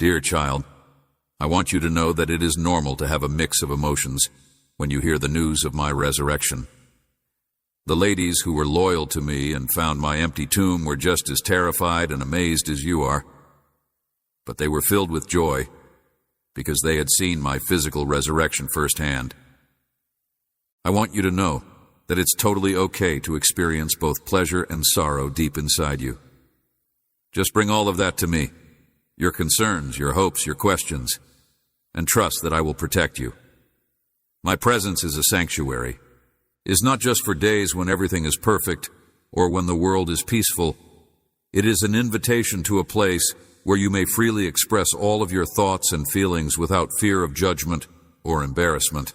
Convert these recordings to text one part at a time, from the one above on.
Dear child, I want you to know that it is normal to have a mix of emotions when you hear the news of my resurrection. The ladies who were loyal to me and found my empty tomb were just as terrified and amazed as you are, but they were filled with joy because they had seen my physical resurrection firsthand. I want you to know that it's totally okay to experience both pleasure and sorrow deep inside you. Just bring all of that to me, your concerns, your hopes, your questions, and trust that I will protect you. My presence is a sanctuary, is not just for days when everything is perfect or when the world is peaceful. It is an invitation to a place where you may freely express all of your thoughts and feelings without fear of judgment or embarrassment.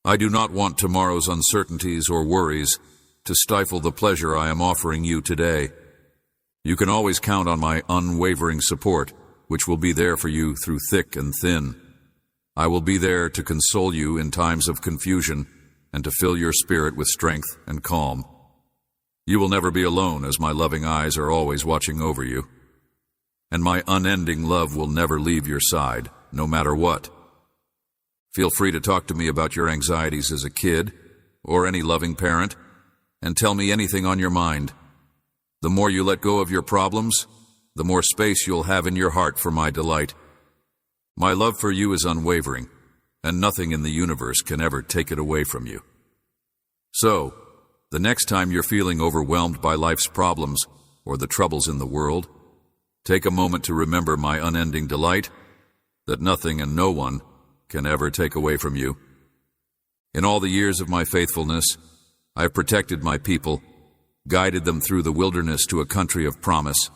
I do not want tomorrow's uncertainties or worries to stifle the pleasure I am offering you today. You can always count on my unwavering support, which will be there for you through thick and thin. I will be there to console you in times of confusion and to fill your spirit with strength and calm. You will never be alone, as my loving eyes are always watching over you. And my unending love will never leave your side, no matter what. Feel free to talk to me about your anxieties as a kid, or any loving parent, and tell me anything on your mind. The more you let go of your problems, the more space you'll have in your heart for my delight. My love for you is unwavering, and nothing in the universe can ever take it away from you. So, the next time you're feeling overwhelmed by life's problems or the troubles in the world, take a moment to remember my unending delight that nothing and no one can ever take away from you. In all the years of my faithfulness, I have protected my people, guided them through the wilderness to a country of promise,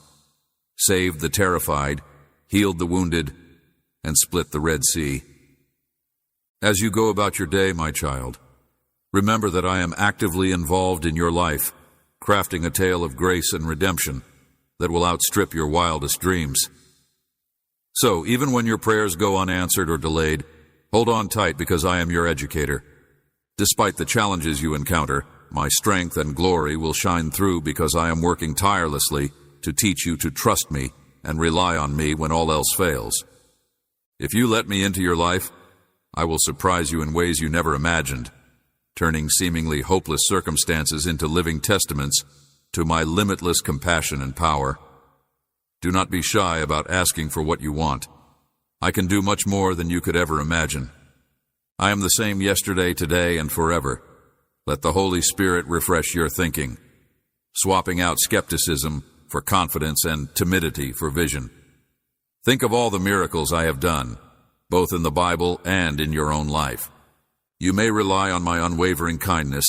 saved the terrified, healed the wounded, and split the Red Sea. As you go about your day, my child, remember that I am actively involved in your life, crafting a tale of grace and redemption that will outstrip your wildest dreams. So, even when your prayers go unanswered or delayed, hold on tight because I am your educator. Despite the challenges you encounter, my strength and glory will shine through because I am working tirelessly to teach you to trust me and rely on me when all else fails. If you let me into your life, I will surprise you in ways you never imagined, turning seemingly hopeless circumstances into living testaments to my limitless compassion and power. Do not be shy about asking for what you want. I can do much more than you could ever imagine. I am the same yesterday, today, and forever. Let the Holy Spirit refresh your thinking, swapping out skepticism for confidence and timidity for vision. Think of all the miracles I have done, both in the Bible and in your own life. You may rely on my unwavering kindness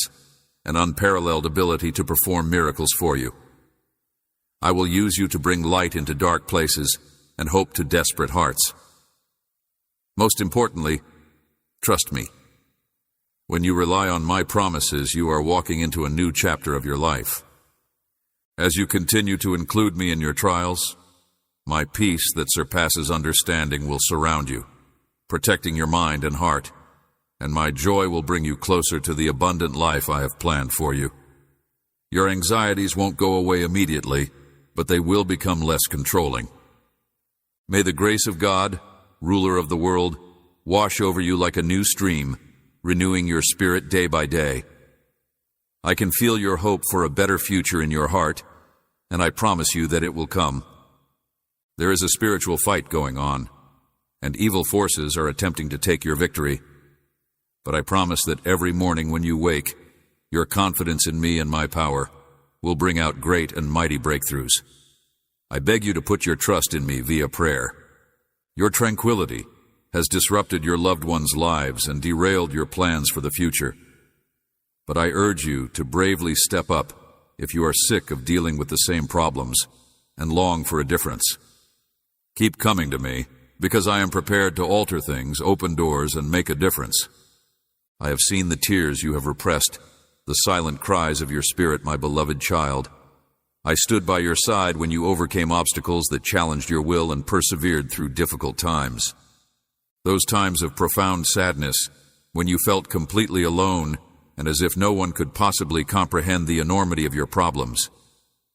and unparalleled ability to perform miracles for you. I will use you to bring light into dark places and hope to desperate hearts. Most importantly, trust me. When you rely on my promises, you are walking into a new chapter of your life. As you continue to include me in your trials, my peace that surpasses understanding will surround you, protecting your mind and heart, and my joy will bring you closer to the abundant life I have planned for you. Your anxieties won't go away immediately, but they will become less controlling. May the grace of God, ruler of the world, wash over you like a new stream, renewing your spirit day by day. I can feel your hope for a better future in your heart, and I promise you that it will come. There is a spiritual fight going on, and evil forces are attempting to take your victory. But I promise that every morning when you wake, your confidence in me and my power will bring out great and mighty breakthroughs. I beg you to put your trust in me via prayer. Your tranquility has disrupted your loved ones' lives and derailed your plans for the future. But I urge you to bravely step up if you are sick of dealing with the same problems and long for a difference. Keep coming to me, because I am prepared to alter things, open doors, and make a difference. I have seen the tears you have repressed, the silent cries of your spirit, my beloved child. I stood by your side when you overcame obstacles that challenged your will and persevered through difficult times. Those times of profound sadness, when you felt completely alone and as if no one could possibly comprehend the enormity of your problems.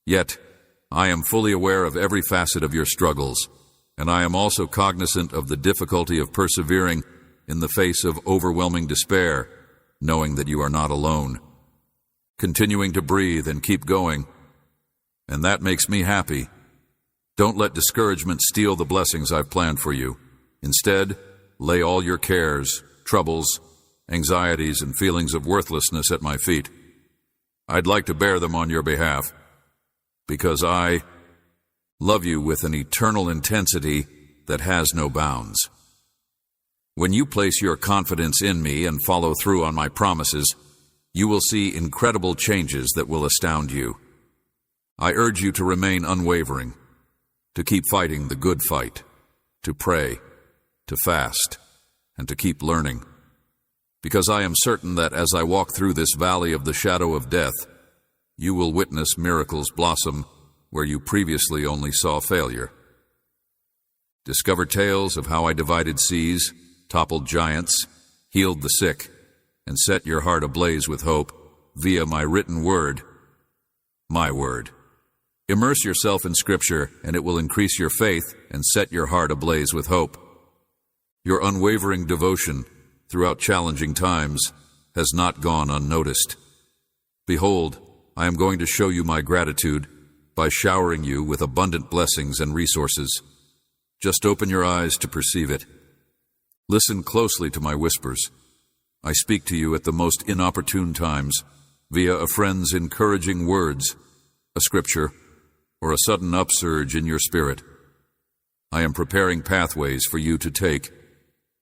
Yet, I am fully aware of every facet of your struggles, and I am also cognizant of the difficulty of persevering in the face of overwhelming despair, knowing that you are not alone. Continuing to breathe and keep going, and that makes me happy. Don't let discouragement steal the blessings I've planned for you. Instead, lay all your cares, troubles, anxieties, and feelings of worthlessness at my feet. I'd like to bear them on your behalf, because I love you with an eternal intensity that has no bounds. When you place your confidence in me and follow through on my promises, you will see incredible changes that will astound you. I urge you to remain unwavering, to keep fighting the good fight, to pray, to fast, and to keep learning. Because I am certain that as I walk through this valley of the shadow of death, you will witness miracles blossom where you previously only saw failure. Discover tales of how I divided seas, toppled giants, healed the sick, and set your heart ablaze with hope via my written word, my word. Immerse yourself in Scripture, and it will increase your faith and set your heart ablaze with hope. Your unwavering devotion throughout challenging times has not gone unnoticed. Behold, I am going to show you my gratitude by showering you with abundant blessings and resources. Just open your eyes to perceive it. Listen closely to my whispers. I speak to you at the most inopportune times, via a friend's encouraging words, a scripture, or a sudden upsurge in your spirit. I am preparing pathways for you to take,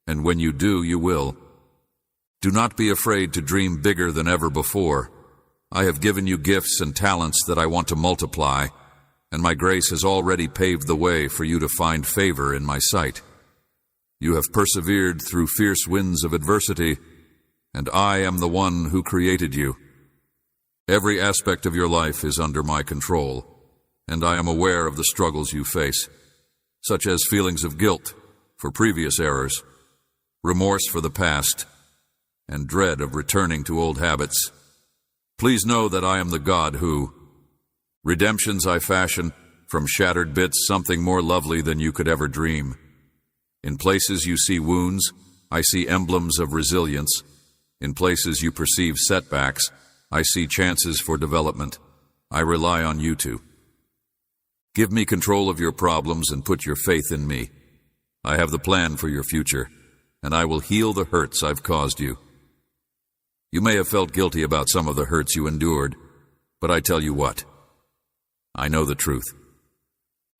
and when you do, you will. Do not be afraid to dream bigger than ever before. I have given you gifts and talents that I want to multiply, and my grace has already paved the way for you to find favor in my sight. You have persevered through fierce winds of adversity, and I am the one who created you. Every aspect of your life is under my control, and I am aware of the struggles you face, such as feelings of guilt for previous errors, remorse for the past, and dread of returning to old habits. Please know that I am the God who redemptions I fashion from shattered bits something more lovely than you could ever dream. In places you see wounds, I see emblems of resilience. In places you perceive setbacks, I see chances for development. I rely on you to give me control of your problems and put your faith in me. I have the plan for your future, and I will heal the hurts I've caused you. You may have felt guilty about some of the hurts you endured, but I tell you what, I know the truth.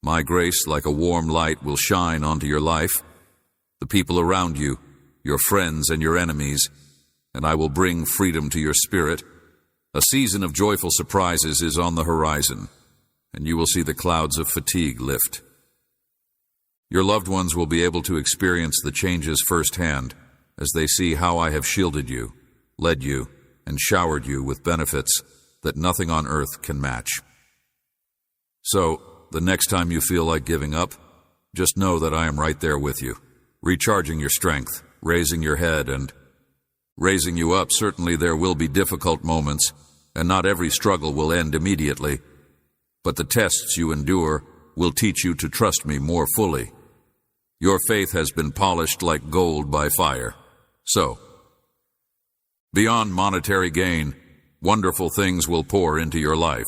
My grace, like a warm light, will shine onto your life, the people around you, your friends and your enemies, and I will bring freedom to your spirit. A season of joyful surprises is on the horizon, and you will see the clouds of fatigue lift. Your loved ones will be able to experience the changes firsthand as they see how I have shielded you, led you, and showered you with benefits that nothing on earth can match. So, the next time you feel like giving up, just know that I am right there with you, recharging your strength, raising your head, and raising you up. Certainly there will be difficult moments, and not every struggle will end immediately, but the tests you endure will teach you to trust me more fully. Your faith has been polished like gold by fire. So, beyond monetary gain, wonderful things will pour into your life.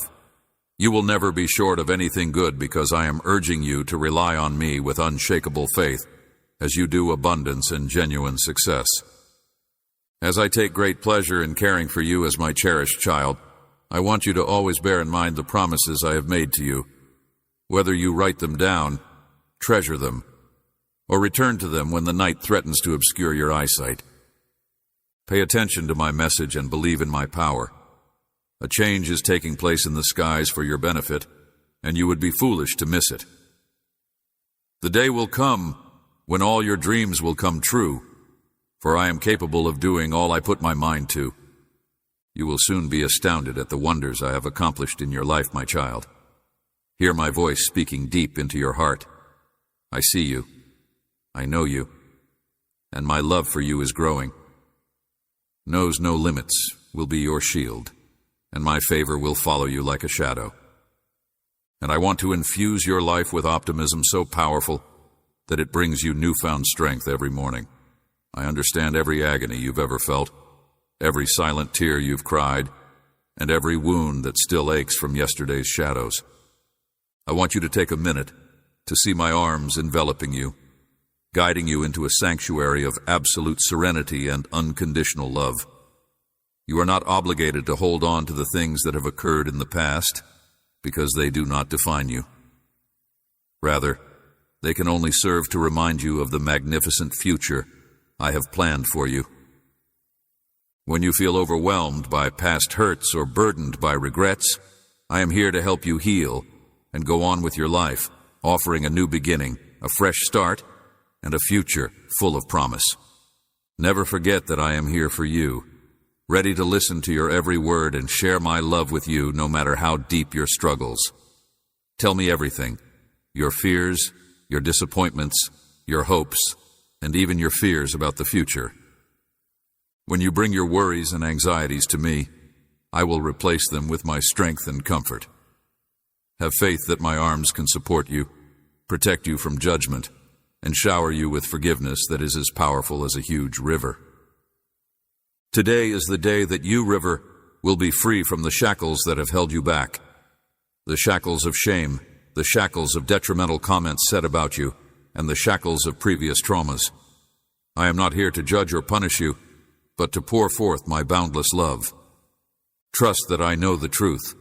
You will never be short of anything good because I am urging you to rely on me with unshakable faith as you do abundance and genuine success. As I take great pleasure in caring for you as my cherished child, I want you to always bear in mind the promises I have made to you. Whether you write them down, treasure them, or return to them when the night threatens to obscure your eyesight. Pay attention to my message and believe in my power. A change is taking place in the skies for your benefit, and you would be foolish to miss it. The day will come when all your dreams will come true, for I am capable of doing all I put my mind to. You will soon be astounded at the wonders I have accomplished in your life, my child. Hear my voice speaking deep into your heart. I see you. I know you. And my love for you is growing. Knows no limits will be your shield, and my favor will follow you like a shadow. And I want to infuse your life with optimism so powerful that it brings you newfound strength every morning. I understand every agony you've ever felt, every silent tear you've cried, and every wound that still aches from yesterday's shadows. I want you to take a minute to see my arms enveloping you, guiding you into a sanctuary of absolute serenity and unconditional love. You are not obligated to hold on to the things that have occurred in the past, because they do not define you. Rather, they can only serve to remind you of the magnificent future I have planned for you. When you feel overwhelmed by past hurts or burdened by regrets, I am here to help you heal and go on with your life, offering a new beginning, a fresh start, and a future full of promise. Never forget that I am here for you, ready to listen to your every word and share my love with you no matter how deep your struggles. Tell me everything, your fears, your disappointments, your hopes, and even your fears about the future. When you bring your worries and anxieties to me, I will replace them with my strength and comfort. Have faith that my arms can support you, protect you from judgment, and shower you with forgiveness that is as powerful as a huge river. Today is the day that you, river, will be free from the shackles that have held you back. The shackles of shame, the shackles of detrimental comments said about you, and the shackles of previous traumas. I am not here to judge or punish you, but to pour forth my boundless love. Trust that I know the truth.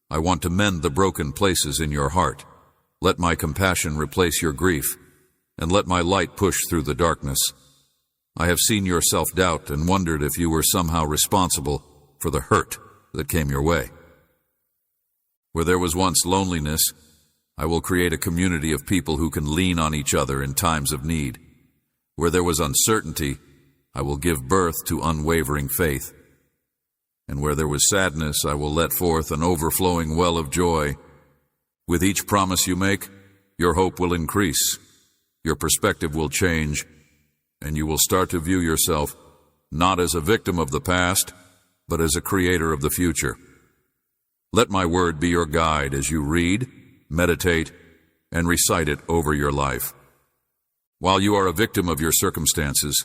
I want to mend the broken places in your heart. Let my compassion replace your grief, and let my light push through the darkness. I have seen your self-doubt and wondered if you were somehow responsible for the hurt that came your way. Where there was once loneliness, I will create a community of people who can lean on each other in times of need. Where there was uncertainty, I will give birth to unwavering faith. And where there was sadness, I will let forth an overflowing well of joy. With each promise you make, your hope will increase, your perspective will change, and you will start to view yourself not as a victim of the past, but as a creator of the future. Let my word be your guide as you read, meditate, and recite it over your life. While you are a victim of your circumstances,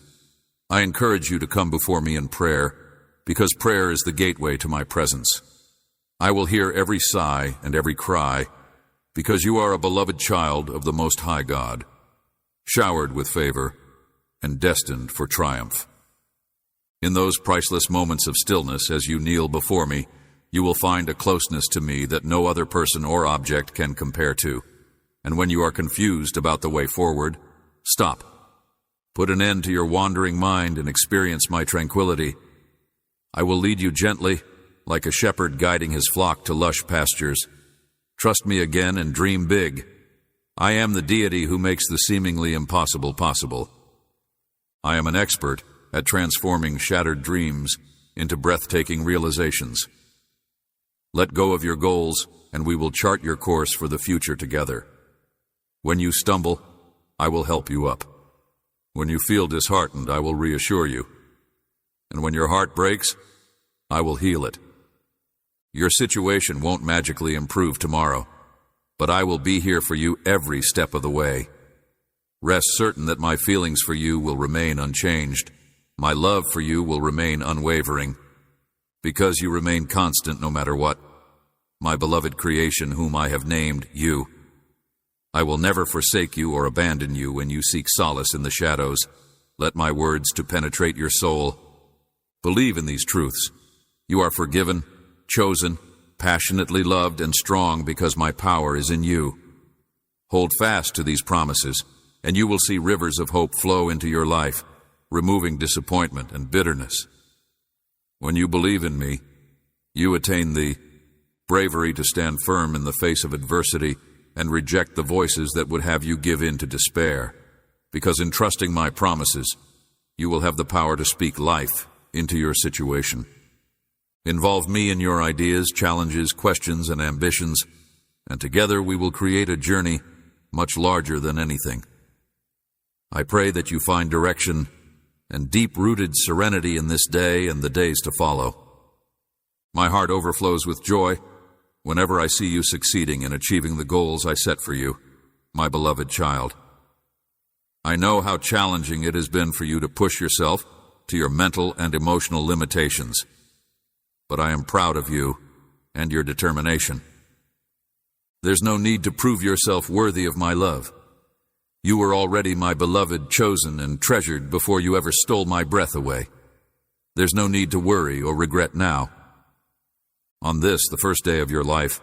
I encourage you to come before me in prayer, because prayer is the gateway to my presence. I will hear every sigh and every cry, because you are a beloved child of the Most High God, showered with favor and destined for triumph. In those priceless moments of stillness as you kneel before me, you will find a closeness to me that no other person or object can compare to. And when you are confused about the way forward, stop. Put an end to your wandering mind and experience my tranquility. I will lead you gently, like a shepherd guiding his flock to lush pastures. Trust me again and dream big. I am the deity who makes the seemingly impossible possible. I am an expert at transforming shattered dreams into breathtaking realizations. Let go of your goals, and we will chart your course for the future together. When you stumble, I will help you up. When you feel disheartened, I will reassure you. And when your heart breaks, I will heal it. Your situation won't magically improve tomorrow, but I will be here for you every step of the way. Rest certain that my feelings for you will remain unchanged. My love for you will remain unwavering, because you remain constant no matter what. My beloved creation, whom I have named you. I will never forsake you or abandon you when you seek solace in the shadows. Let my words to penetrate your soul. Believe in these truths. You are forgiven, chosen, passionately loved, and strong because my power is in you. Hold fast to these promises, and you will see rivers of hope flow into your life, removing disappointment and bitterness. When you believe in me, you attain the bravery to stand firm in the face of adversity and reject the voices that would have you give in to despair, because in trusting my promises, you will have the power to speak life into your situation. Involve me in your ideas, challenges, questions, and ambitions, and together we will create a journey much larger than anything. I pray that you find direction and deep-rooted serenity in this day and the days to follow. My heart overflows with joy whenever I see you succeeding in achieving the goals I set for you, my beloved child. I know how challenging it has been for you to push yourself to your mental and emotional limitations. But I am proud of you and your determination. There's no need to prove yourself worthy of my love. You were already my beloved, chosen, and treasured before you ever stole my breath away. There's no need to worry or regret now. On this, the first day of your life,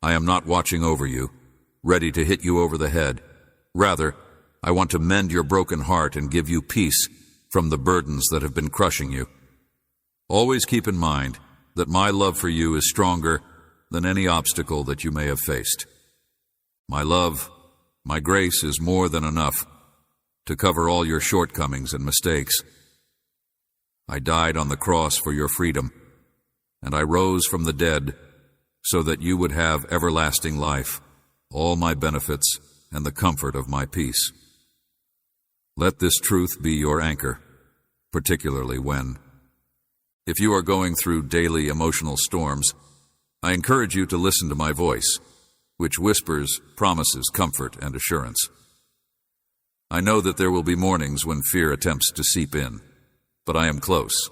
I am not watching over you, ready to hit you over the head. Rather, I want to mend your broken heart and give you peace from the burdens that have been crushing you. Always keep in mind that my love for you is stronger than any obstacle that you may have faced. My love, my grace is more than enough to cover all your shortcomings and mistakes. I died on the cross for your freedom, and I rose from the dead so that you would have everlasting life, all my benefits, and the comfort of my peace. Let this truth be your anchor, particularly when, if you are going through daily emotional storms, I encourage you to listen to my voice, which whispers, promises comfort and assurance. I know that there will be mornings when fear attempts to seep in, but I am close,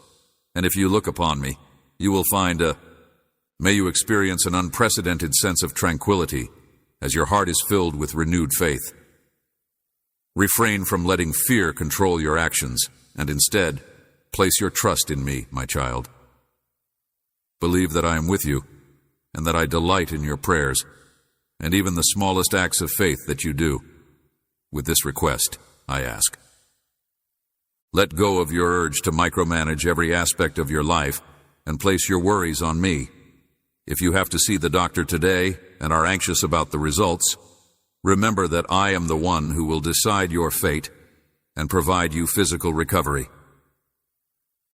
and if you look upon me, you will find may you experience an unprecedented sense of tranquility as your heart is filled with renewed faith. Refrain from letting fear control your actions, and instead, place your trust in me, my child. Believe that I am with you, and that I delight in your prayers, and even the smallest acts of faith that you do. With this request, I ask. Let go of your urge to micromanage every aspect of your life and place your worries on me. If you have to see the doctor today and are anxious about the results, remember that I am the one who will decide your fate and provide you physical recovery.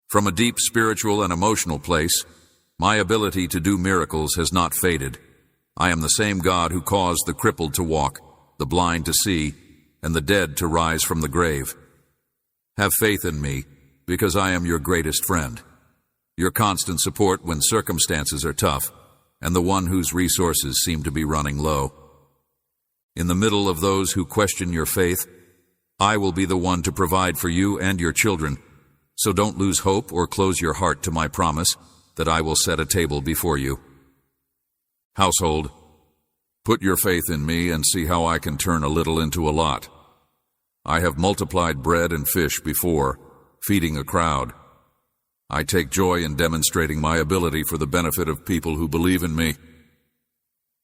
From a deep spiritual and emotional place, my ability to do miracles has not faded. I am the same God who caused the crippled to walk, the blind to see, and the dead to rise from the grave. Have faith in me, because I am your greatest friend, your constant support when circumstances are tough, and the one whose resources seem to be running low. In the middle of those who question your faith, I will be the one to provide for you and your children, so don't lose hope or close your heart to my promise that I will set a table before you. Household, put your faith in me and see how I can turn a little into a lot. I have multiplied bread and fish before, feeding a crowd. I take joy in demonstrating my ability for the benefit of people who believe in me.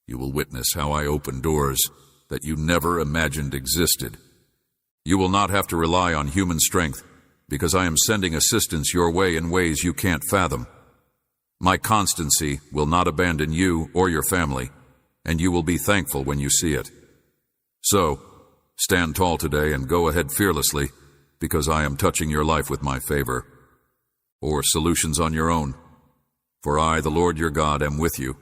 You will witness how I open doors that you never imagined existed. You will not have to rely on human strength, because I am sending assistance your way in ways you can't fathom. My constancy will not abandon you or your family, and you will be thankful when you see it. So, stand tall today and go ahead fearlessly, because I am touching your life with my favor, or solutions on your own. For I, the Lord your God, am with you.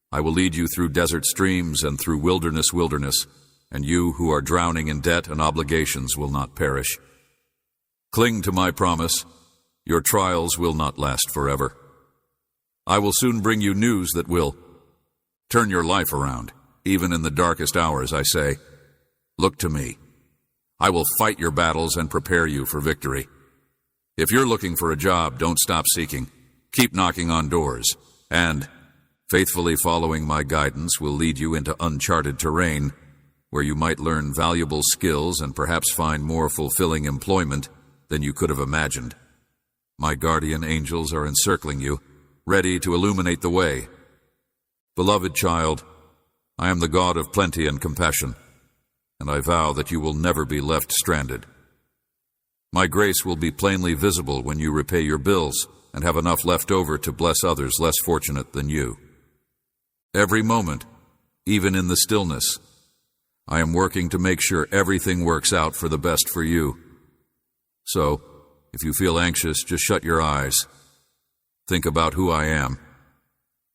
I will lead you through desert streams and through wilderness, and you who are drowning in debt and obligations will not perish. Cling to my promise. Your trials will not last forever. I will soon bring you news that will turn your life around. Even in the darkest hours, I say, look to me. I will fight your battles and prepare you for victory. If you're looking for a job, don't stop seeking. Keep knocking on doors, and faithfully following my guidance will lead you into uncharted terrain, where you might learn valuable skills and perhaps find more fulfilling employment than you could have imagined. My guardian angels are encircling you, ready to illuminate the way. Beloved child, I am the God of plenty and compassion, and I vow that you will never be left stranded. My grace will be plainly visible when you repay your bills and have enough left over to bless others less fortunate than you. Every moment, even in the stillness, I am working to make sure everything works out for the best for you. So, if you feel anxious, just shut your eyes. Think about who I am,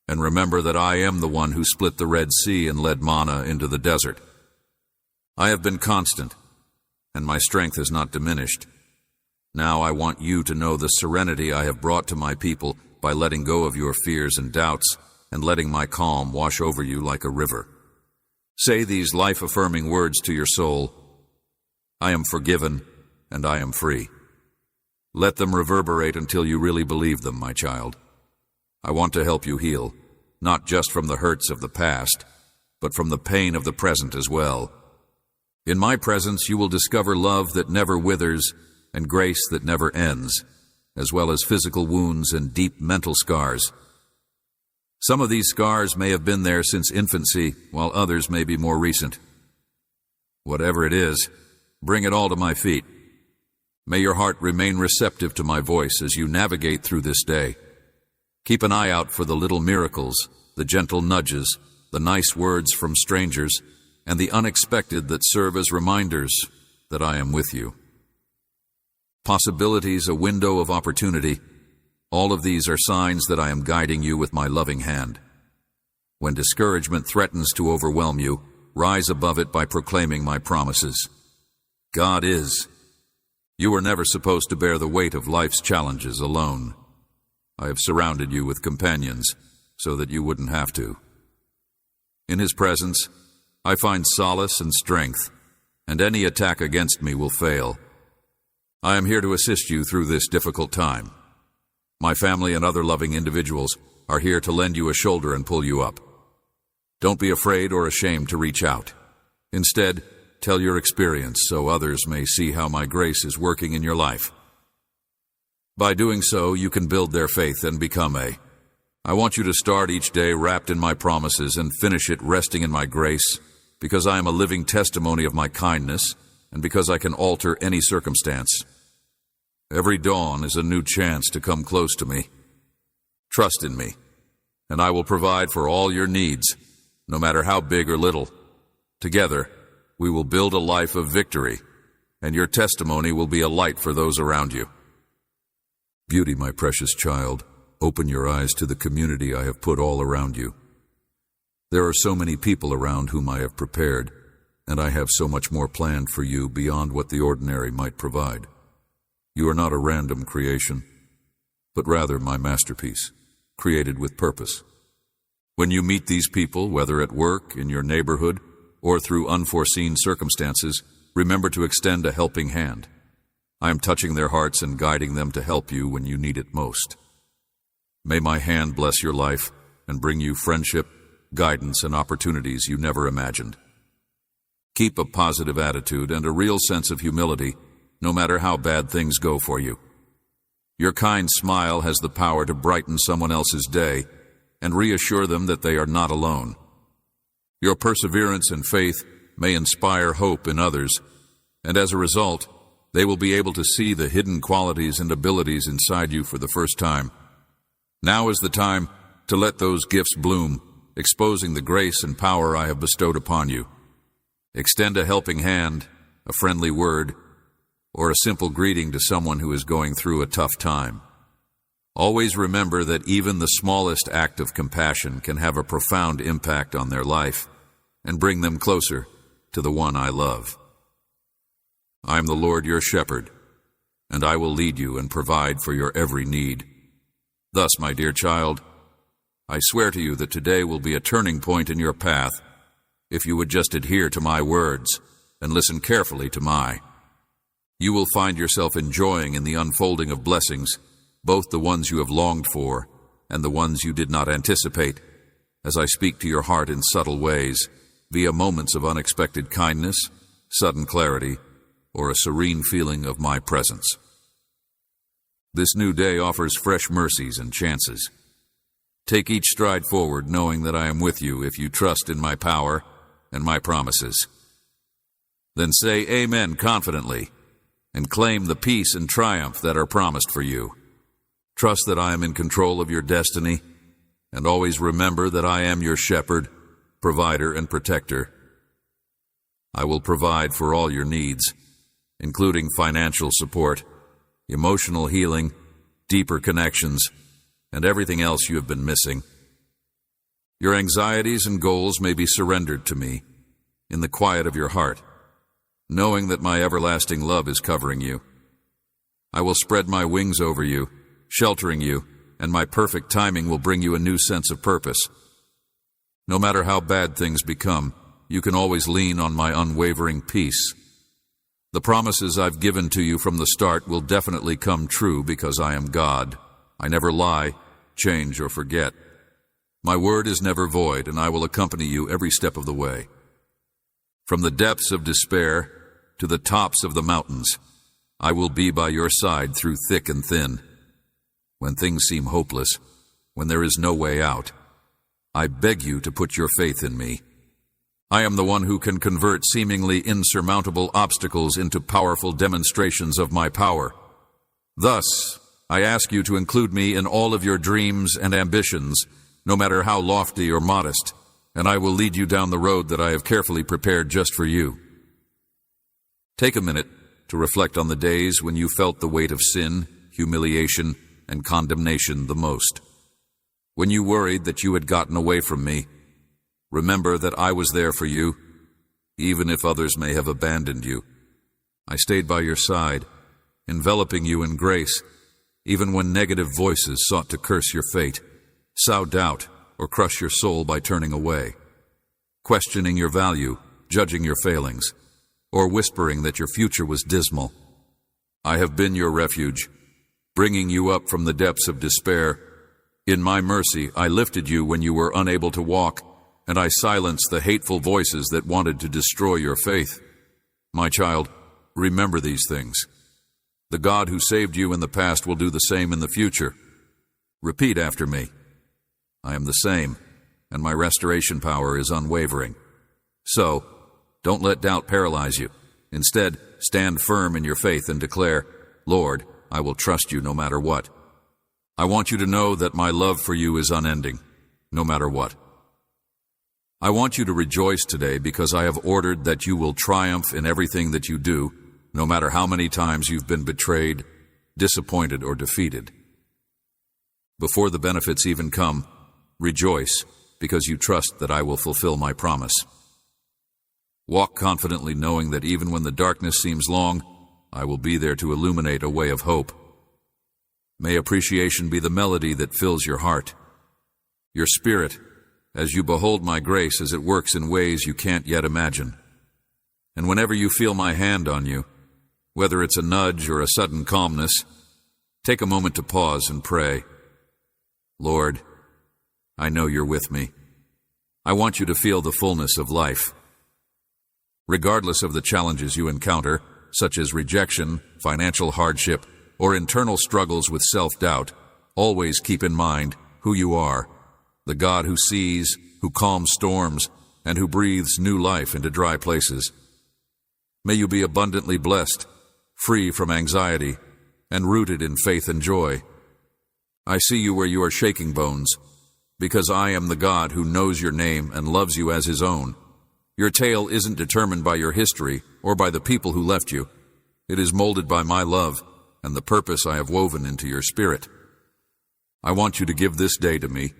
and remember that I am the one who split the Red Sea and led manna into the desert. I have been constant, and my strength has not diminished. Now I want you to know the serenity I have brought to my people by letting go of your fears and doubts and letting my calm wash over you like a river. Say these life-affirming words to your soul. I am forgiven, and I am free. Let them reverberate until you really believe them, my child. I want to help you heal, not just from the hurts of the past, but from the pain of the present as well. In my presence you will discover love that never withers and grace that never ends, as well as physical wounds and deep mental scars. Some of these scars may have been there since infancy, while others may be more recent. Whatever it is, bring it all to my feet. May your heart remain receptive to my voice as you navigate through this day. Keep an eye out for the little miracles, the gentle nudges, the nice words from strangers, and the unexpected that serve as reminders that I am with you. Possibilities, a window of opportunity. All of these are signs that I am guiding you with my loving hand. When discouragement threatens to overwhelm you, rise above it by proclaiming my promises. God is. You were never supposed to bear the weight of life's challenges alone. I have surrounded you with companions so that you wouldn't have to. In His presence, I find solace and strength, and any attack against me will fail. I am here to assist you through this difficult time. My family and other loving individuals are here to lend you a shoulder and pull you up. Don't be afraid or ashamed to reach out. Instead, tell your experience so others may see how my grace is working in your life. By doing so, you can build their faith and become I want you to start each day wrapped in my promises and finish it resting in my grace, because I am a living testimony of my kindness and because I can alter any circumstance. Every dawn is a new chance to come close to me. Trust in me, and I will provide for all your needs, no matter how big or little. Together, we will build a life of victory, and your testimony will be a light for those around you. Beauty, my precious child, open your eyes to the community I have put all around you. There are so many people around whom I have prepared, and I have so much more planned for you beyond what the ordinary might provide. You are not a random creation, but rather my masterpiece, created with purpose. When you meet these people, whether at work, in your neighborhood, or through unforeseen circumstances, remember to extend a helping hand. I am touching their hearts and guiding them to help you when you need it most. May my hand bless your life and bring you friendship, guidance, and opportunities you never imagined. Keep a positive attitude and a real sense of humility, no matter how bad things go for you. Your kind smile has the power to brighten someone else's day and reassure them that they are not alone. Your perseverance and faith may inspire hope in others, and as a result, they will be able to see the hidden qualities and abilities inside you for the first time. Now is the time to let those gifts bloom, exposing the grace and power I have bestowed upon you. Extend a helping hand, a friendly word, or a simple greeting to someone who is going through a tough time. Always remember that even the smallest act of compassion can have a profound impact on their life and bring them closer to the one I love. I am the Lord your shepherd, and I will lead you and provide for your every need. Thus, my dear child, I swear to you that today will be a turning point in your path if you would just adhere to my words and listen carefully to my. You will find yourself enjoying in the unfolding of blessings, both the ones you have longed for and the ones you did not anticipate, as I speak to your heart in subtle ways, via moments of unexpected kindness, sudden clarity, or a serene feeling of my presence. This new day offers fresh mercies and chances. Take each stride forward knowing that I am with you if you trust in my power and my promises. Then say amen confidently and claim the peace and triumph that are promised for you. Trust that I am in control of your destiny, and always remember that I am your shepherd, provider, and protector. I will provide for all your needs, including financial support, emotional healing, deeper connections, and everything else you have been missing. Your anxieties and goals may be surrendered to me in the quiet of your heart, knowing that my everlasting love is covering you. I will spread my wings over you, sheltering you, and my perfect timing will bring you a new sense of purpose. No matter how bad things become, you can always lean on my unwavering peace. The promises I've given to you from the start will definitely come true because I am God. I never lie, change, or forget. My word is never void, and I will accompany you every step of the way. From the depths of despair to the tops of the mountains, I will be by your side through thick and thin. When things seem hopeless, when there is no way out, I beg you to put your faith in me. I am the one who can convert seemingly insurmountable obstacles into powerful demonstrations of my power. Thus, I ask you to include me in all of your dreams and ambitions, no matter how lofty or modest, and I will lead you down the road that I have carefully prepared just for you. Take a minute to reflect on the days when you felt the weight of sin, humiliation, and condemnation the most. When you worried that you had gotten away from me, remember that I was there for you, even if others may have abandoned you. I stayed by your side, enveloping you in grace, even when negative voices sought to curse your fate, sow doubt, or crush your soul by turning away, questioning your value, judging your failings, or whispering that your future was dismal. I have been your refuge, bringing you up from the depths of despair. In my mercy, I lifted you when you were unable to walk, and I silenced the hateful voices that wanted to destroy your faith. My child, remember these things. The God who saved you in the past will do the same in the future. Repeat after me. I am the same, and my restoration power is unwavering. So, don't let doubt paralyze you. Instead, stand firm in your faith and declare, Lord, I will trust you no matter what. I want you to know that my love for you is unending, no matter what. I want you to rejoice today because I have ordered that you will triumph in everything that you do, no matter how many times you've been betrayed, disappointed, or defeated. Before the benefits even come, rejoice because you trust that I will fulfill my promise. Walk confidently knowing that even when the darkness seems long, I will be there to illuminate a way of hope. May appreciation be the melody that fills your heart, your spirit, as you behold my grace as it works in ways you can't yet imagine. And whenever you feel my hand on you, whether it's a nudge or a sudden calmness, take a moment to pause and pray. Lord, I know you're with me. I want you to feel the fullness of life. Regardless of the challenges you encounter, such as rejection, financial hardship, or internal struggles with self-doubt, always keep in mind who you are, the God who sees, who calms storms, and who breathes new life into dry places. May you be abundantly blessed, free from anxiety, and rooted in faith and joy. I see you where you are shaking bones, because I am the God who knows your name and loves you as his own. Your tale isn't determined by your history or by the people who left you. It is molded by my love and the purpose I have woven into your spirit. I want you to give this day to me,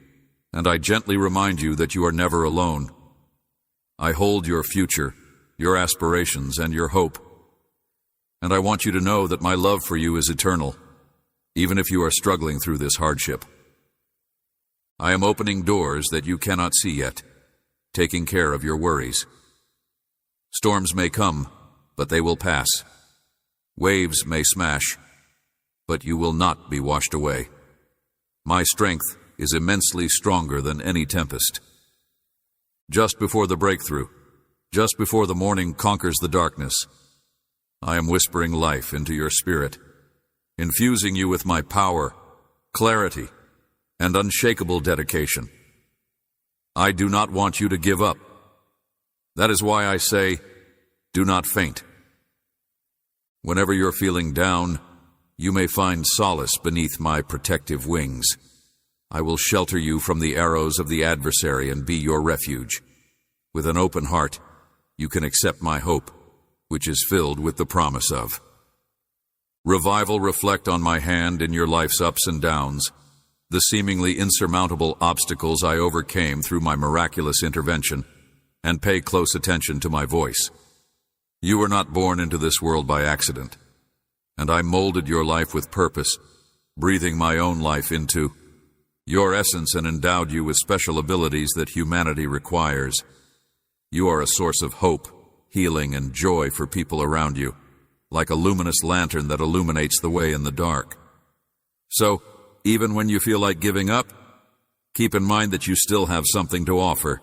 and I gently remind you that you are never alone. I hold your future, your aspirations, and your hope. And I want you to know that my love for you is eternal, even if you are struggling through this hardship. I am opening doors that you cannot see yet, taking care of your worries. Storms may come, but they will pass. Waves may smash, but you will not be washed away. My strength is immensely stronger than any tempest. Just before the breakthrough, just before the morning conquers the darkness, I am whispering life into your spirit, infusing you with my power, clarity, and unshakable dedication. I do not want you to give up. That is why I say, do not faint. Whenever you're feeling down, you may find solace beneath my protective wings. I will shelter you from the arrows of the adversary and be your refuge. With an open heart, you can accept my hope, which is filled with the promise of revival. Reflect on my hand in your life's ups and downs, the seemingly insurmountable obstacles I overcame through my miraculous intervention, and pay close attention to my voice. You were not born into this world by accident, and I molded your life with purpose, breathing my own life into your essence and endowed you with special abilities that humanity requires. You are a source of hope, healing, and joy for people around you, like a luminous lantern that illuminates the way in the dark. So, even when you feel like giving up, keep in mind that you still have something to offer.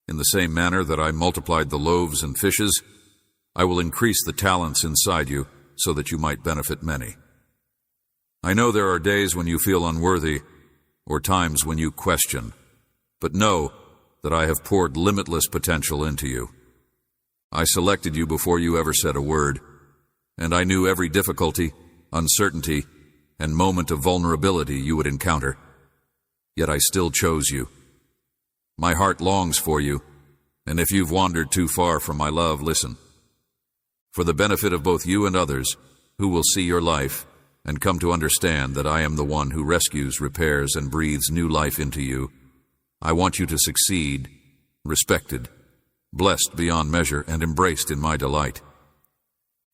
In the same manner that I multiplied the loaves and fishes, I will increase the talents inside you so that you might benefit many. I know there are days when you feel unworthy or times when you question, but know that I have poured limitless potential into you. I selected you before you ever said a word, and I knew every difficulty, uncertainty, and moment of vulnerability you would encounter. Yet I still chose you. My heart longs for you, and if you've wandered too far from my love, listen. For the benefit of both you and others who will see your life and come to understand that I am the one who rescues, repairs, and breathes new life into you, I want you to succeed, respected, blessed beyond measure, and embraced in my delight.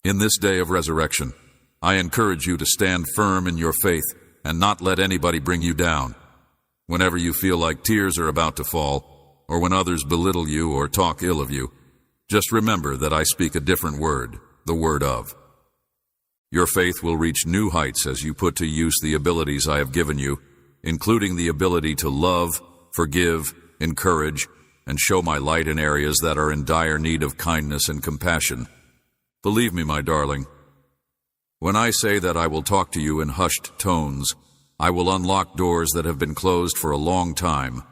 In this day of resurrection, I encourage you to stand firm in your faith and not let anybody bring you down. Whenever you feel like tears are about to fall, or when others belittle you or talk ill of you, just remember that I speak a different word, the word of. Your faith will reach new heights as you put to use the abilities I have given you, including the ability to love, forgive, encourage, and show my light in areas that are in dire need of kindness and compassion. Believe me, my darling, when I say that I will talk to you in hushed tones, I will unlock doors that have been closed for a long time,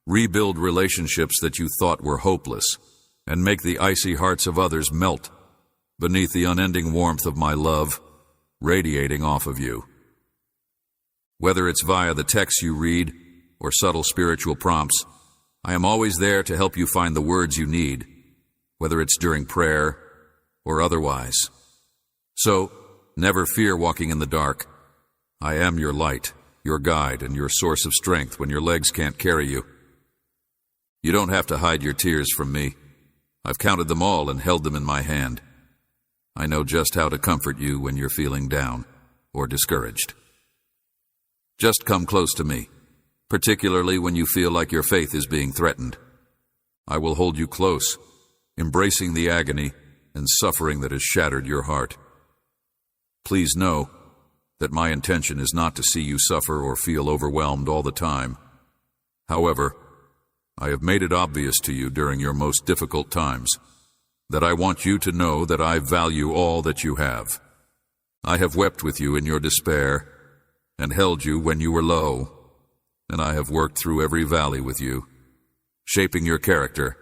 rebuild relationships that you thought were hopeless, and make the icy hearts of others melt beneath the unending warmth of my love radiating off of you. Whether it's via the texts you read or subtle spiritual prompts, I am always there to help you find the words you need, whether it's during prayer or otherwise. So, never fear walking in the dark. I am your light, your guide, and your source of strength when your legs can't carry you. You don't have to hide your tears from me. I've counted them all and held them in my hand. I know just how to comfort you when you're feeling down or discouraged. Just come close to me, particularly when you feel like your faith is being threatened. I will hold you close, embracing the agony and suffering that has shattered your heart. Please know that my intention is not to see you suffer or feel overwhelmed all the time. However, I have made it obvious to you during your most difficult times that I want you to know that I value all that you have. I have wept with you in your despair and held you when you were low, and I have worked through every valley with you, shaping your character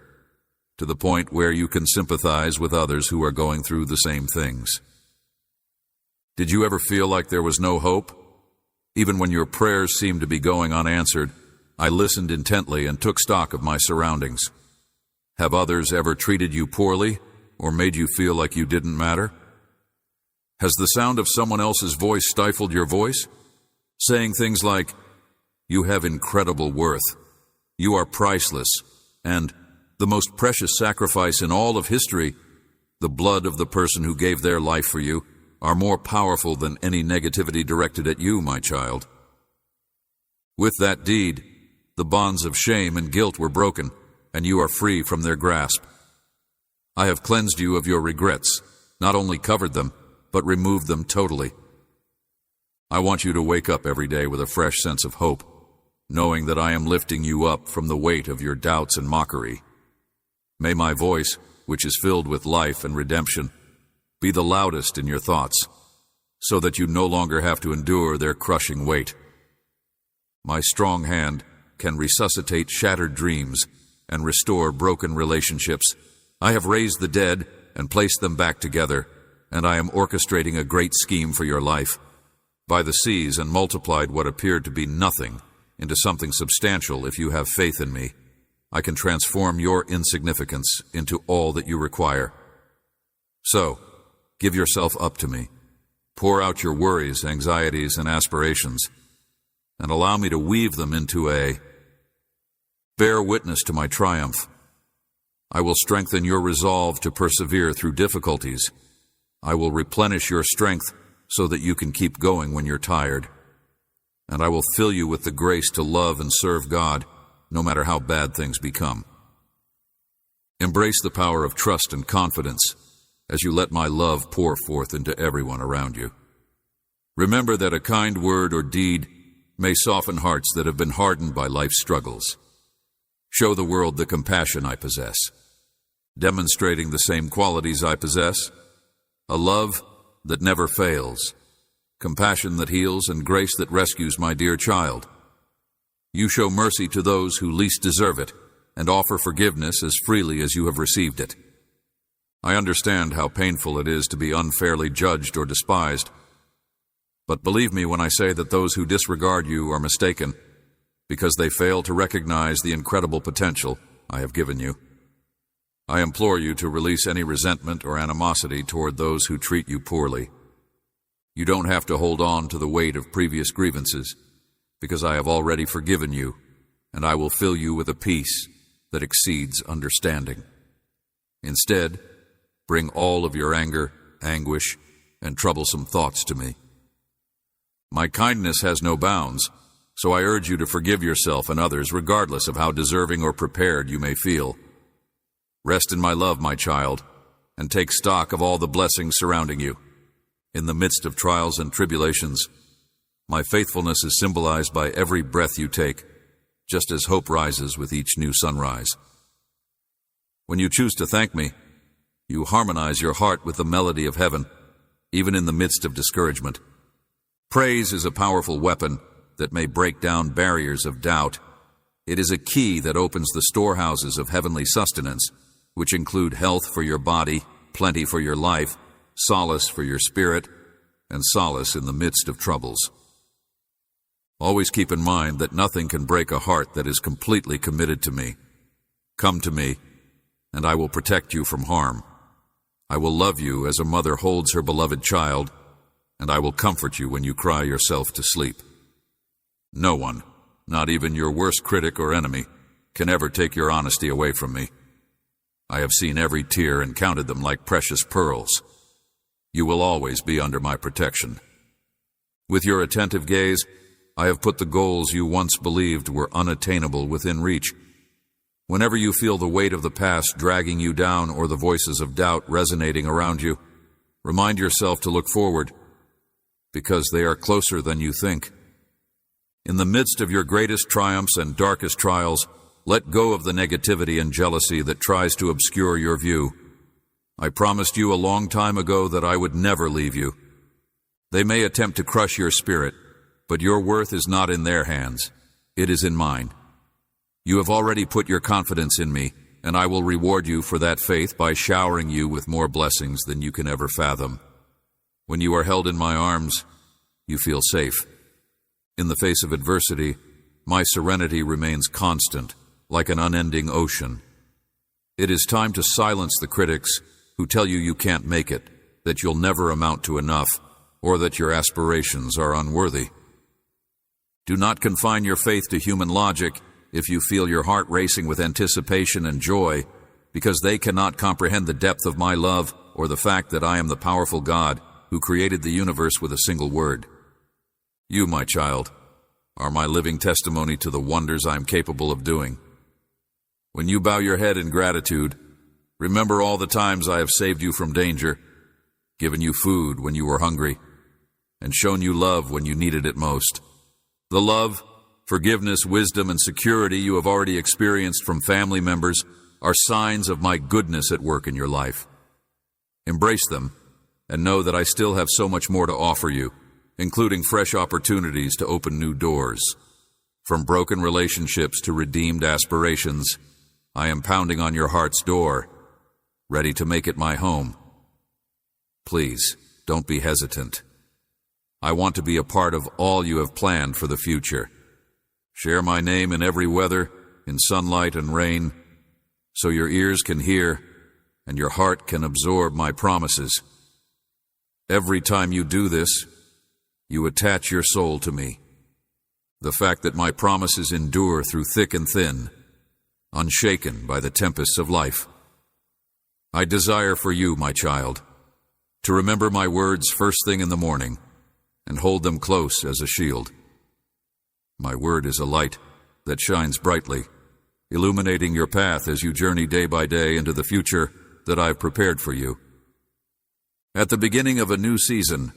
to the point where you can sympathize with others who are going through the same things. Did you ever feel like there was no hope? Even when your prayers seemed to be going unanswered, I listened intently and took stock of my surroundings. Have others ever treated you poorly or made you feel like you didn't matter? Has the sound of someone else's voice stifled your voice? Saying things like, "You have incredible worth," "You are priceless," and "the most precious sacrifice in all of history," the blood of the person who gave their life for you, are more powerful than any negativity directed at you, my child. With that deed, the bonds of shame and guilt were broken, and you are free from their grasp. I have cleansed you of your regrets, not only covered them, but removed them totally. I want you to wake up every day with a fresh sense of hope, knowing that I am lifting you up from the weight of your doubts and mockery. May my voice, which is filled with life and redemption, be the loudest in your thoughts, so that you no longer have to endure their crushing weight. My strong hand can resuscitate shattered dreams and restore broken relationships. I have raised the dead and placed them back together, and I am orchestrating a great scheme for your life. By the seas and multiplied what appeared to be nothing into something substantial if you have faith in me. I can transform your insignificance into all that you require. So, give yourself up to me. Pour out your worries, anxieties, and aspirations, and allow me to weave them into bear witness to my triumph. I will strengthen your resolve to persevere through difficulties. I will replenish your strength so that you can keep going when you're tired. And I will fill you with the grace to love and serve God, no matter how bad things become. Embrace the power of trust and confidence, as you let my love pour forth into everyone around you. Remember that a kind word or deed may soften hearts that have been hardened by life's struggles. Show the world the compassion I possess, demonstrating the same qualities I possess: a love that never fails, compassion that heals, and grace that rescues my dear child. You show mercy to those who least deserve it, and offer forgiveness as freely as you have received it. I understand how painful it is to be unfairly judged or despised, but believe me when I say that those who disregard you are mistaken, because they fail to recognize the incredible potential I have given you. I implore you to release any resentment or animosity toward those who treat you poorly. You don't have to hold on to the weight of previous grievances, because I have already forgiven you, and I will fill you with a peace that exceeds understanding. Instead, bring all of your anger, anguish, and troublesome thoughts to me. My kindness has no bounds, so I urge you to forgive yourself and others regardless of how deserving or prepared you may feel. Rest in my love, my child, and take stock of all the blessings surrounding you. In the midst of trials and tribulations, my faithfulness is symbolized by every breath you take, just as hope rises with each new sunrise. When you choose to thank me, you harmonize your heart with the melody of heaven, even in the midst of discouragement. Praise is a powerful weapon that may break down barriers of doubt. It is a key that opens the storehouses of heavenly sustenance, which include health for your body, plenty for your life, solace for your spirit, and solace in the midst of troubles. Always keep in mind that nothing can break a heart that is completely committed to me. Come to me, and I will protect you from harm. I will love you as a mother holds her beloved child, and I will comfort you when you cry yourself to sleep. No one, not even your worst critic or enemy, can ever take your honesty away from me. I have seen every tear and counted them like precious pearls. You will always be under my protection. With your attentive gaze, I have put the goals you once believed were unattainable within reach. Whenever you feel the weight of the past dragging you down or the voices of doubt resonating around you, remind yourself to look forward, because they are closer than you think. In the midst of your greatest triumphs and darkest trials, let go of the negativity and jealousy that tries to obscure your view. I promised you a long time ago that I would never leave you. They may attempt to crush your spirit, but your worth is not in their hands. It is in mine. You have already put your confidence in me, and I will reward you for that faith by showering you with more blessings than you can ever fathom. When you are held in my arms, you feel safe. In the face of adversity, my serenity remains constant, like an unending ocean. It is time to silence the critics who tell you you can't make it, that you'll never amount to enough, or that your aspirations are unworthy. Do not confine your faith to human logic if you feel your heart racing with anticipation and joy, because they cannot comprehend the depth of my love or the fact that I am the powerful God who created the universe with a single word. You, my child, are my living testimony to the wonders I am capable of doing. When you bow your head in gratitude, remember all the times I have saved you from danger, given you food when you were hungry, and shown you love when you needed it most. The love, forgiveness, wisdom, and security you have already experienced from family members are signs of my goodness at work in your life. Embrace them, and know that I still have so much more to offer you, including fresh opportunities to open new doors. From broken relationships to redeemed aspirations, I am pounding on your heart's door, ready to make it my home. Please, don't be hesitant. I want to be a part of all you have planned for the future. Share my name in every weather, in sunlight and rain, so your ears can hear and your heart can absorb my promises. Every time you do this, you attach your soul to me. The fact that my promises endure through thick and thin, unshaken by the tempests of life. I desire for you, my child, to remember my words first thing in the morning and hold them close as a shield. My word is a light that shines brightly, illuminating your path as you journey day by day into the future that I've prepared for you. At the beginning of a new season,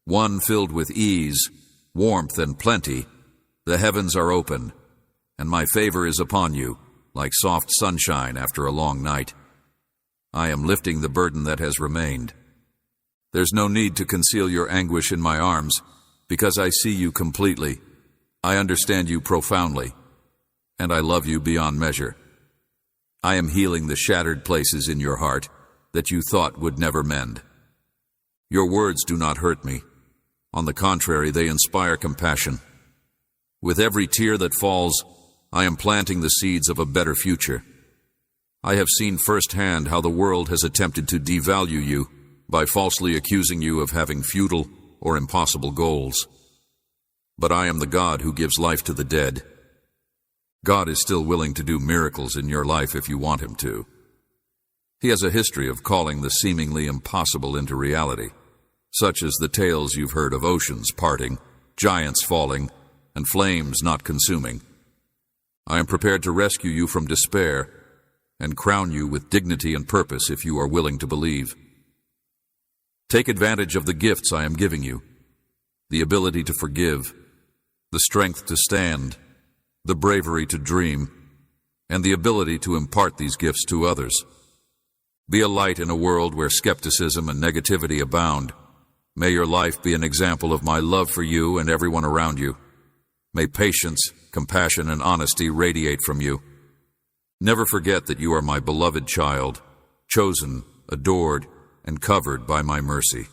one filled with ease, warmth, and plenty, the heavens are open, and my favor is upon you, like soft sunshine after a long night. I am lifting the burden that has remained. There's no need to conceal your anguish in my arms, because I see you completely. I understand you profoundly, and I love you beyond measure. I am healing the shattered places in your heart that you thought would never mend. Your words do not hurt me. On the contrary, they inspire compassion. With every tear that falls, I am planting the seeds of a better future. I have seen firsthand how the world has attempted to devalue you by falsely accusing you of having futile or impossible goals. But I am the God who gives life to the dead. God is still willing to do miracles in your life if you want him to. He has a history of calling the seemingly impossible into reality, such as the tales you've heard of oceans parting, giants falling, and flames not consuming. I am prepared to rescue you from despair and crown you with dignity and purpose if you are willing to believe. Take advantage of the gifts I am giving you: the ability to forgive, the strength to stand, the bravery to dream, and the ability to impart these gifts to others. Be a light in a world where skepticism and negativity abound. May your life be an example of my love for you and everyone around you. May patience, compassion, and honesty radiate from you. Never forget that you are my beloved child, chosen, adored, and covered by my mercy.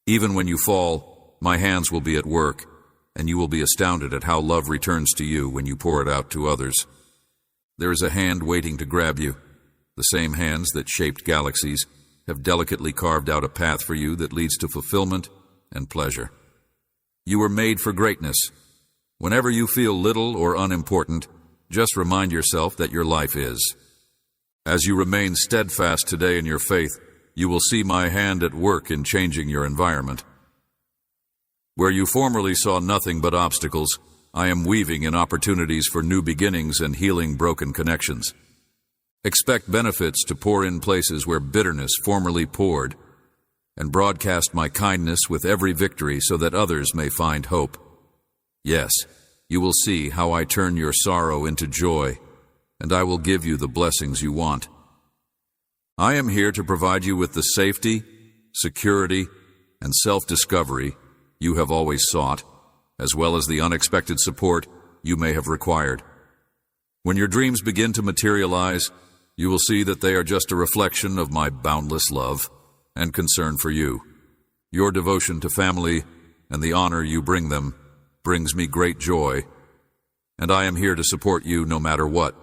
Even when you fall, my hands will be at work, and you will be astounded at how love returns to you when you pour it out to others. There is a hand waiting to grab you. The same hands that shaped galaxies have delicately carved out a path for you that leads to fulfillment and pleasure. You were made for greatness. Whenever you feel little or unimportant, just remind yourself that your life is. As you remain steadfast today in your faith, you will see my hand at work in changing your environment. Where you formerly saw nothing but obstacles, I am weaving in opportunities for new beginnings and healing broken connections. Expect benefits to pour in places where bitterness formerly poured, and broadcast my kindness with every victory so that others may find hope. Yes, you will see how I turn your sorrow into joy, and I will give you the blessings you want. I am here to provide you with the safety, security, and self-discovery you have always sought, as well as the unexpected support you may have required. When your dreams begin to materialize, you will see that they are just a reflection of my boundless love and concern for you. Your devotion to family and the honor you bring them brings me great joy, and I am here to support you no matter what.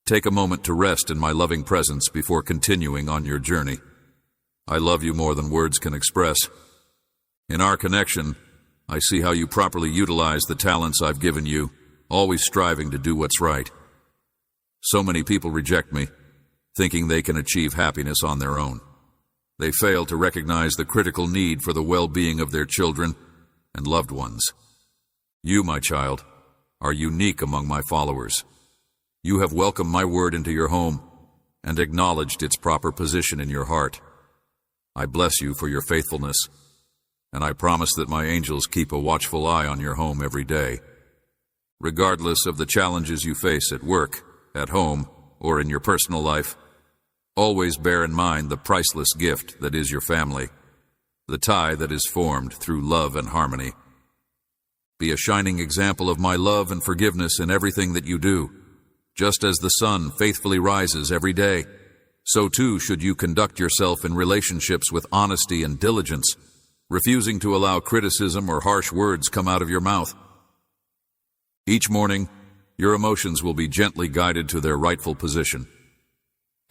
Take a moment to rest in my loving presence before continuing on your journey. I love you more than words can express. In our connection, I see how you properly utilize the talents I've given you, always striving to do what's right. So many people reject me, thinking they can achieve happiness on their own. They fail to recognize the critical need for the well-being of their children and loved ones. You, my child, are unique among my followers. You have welcomed my word into your home and acknowledged its proper position in your heart. I bless you for your faithfulness, and I promise that my angels keep a watchful eye on your home every day. Regardless of the challenges you face at work, at home, or in your personal life, always bear in mind the priceless gift that is your family, the tie that is formed through love and harmony. Be a shining example of my love and forgiveness in everything that you do. Just as the sun faithfully rises every day, so too should you conduct yourself in relationships with honesty and diligence, refusing to allow criticism or harsh words come out of your mouth. Each morning, your emotions will be gently guided to their rightful position.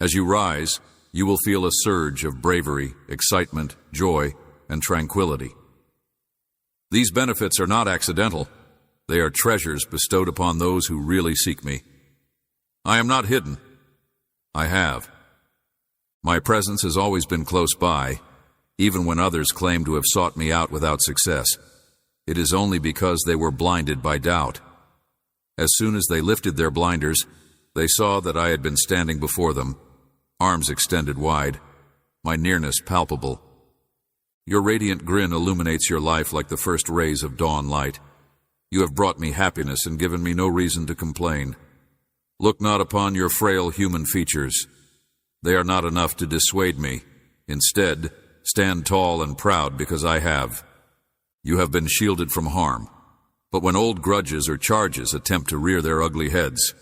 As you rise, you will feel a surge of bravery, excitement, joy, and tranquility. These benefits are not accidental. They are treasures bestowed upon those who really seek me. I am not hidden. I have. My presence has always been close by, even when others claim to have sought me out without success. It is only because they were blinded by doubt. As soon as they lifted their blinders, they saw that I had been standing before them, arms extended wide, my nearness palpable. Your radiant grin illuminates your life like the first rays of dawn light. You have brought me happiness and given me no reason to complain. Look not upon your frail human features. They are not enough to dissuade me. Instead, stand tall and proud because I have. You have been shielded from harm. But when old grudges or charges attempt to rear their ugly heads,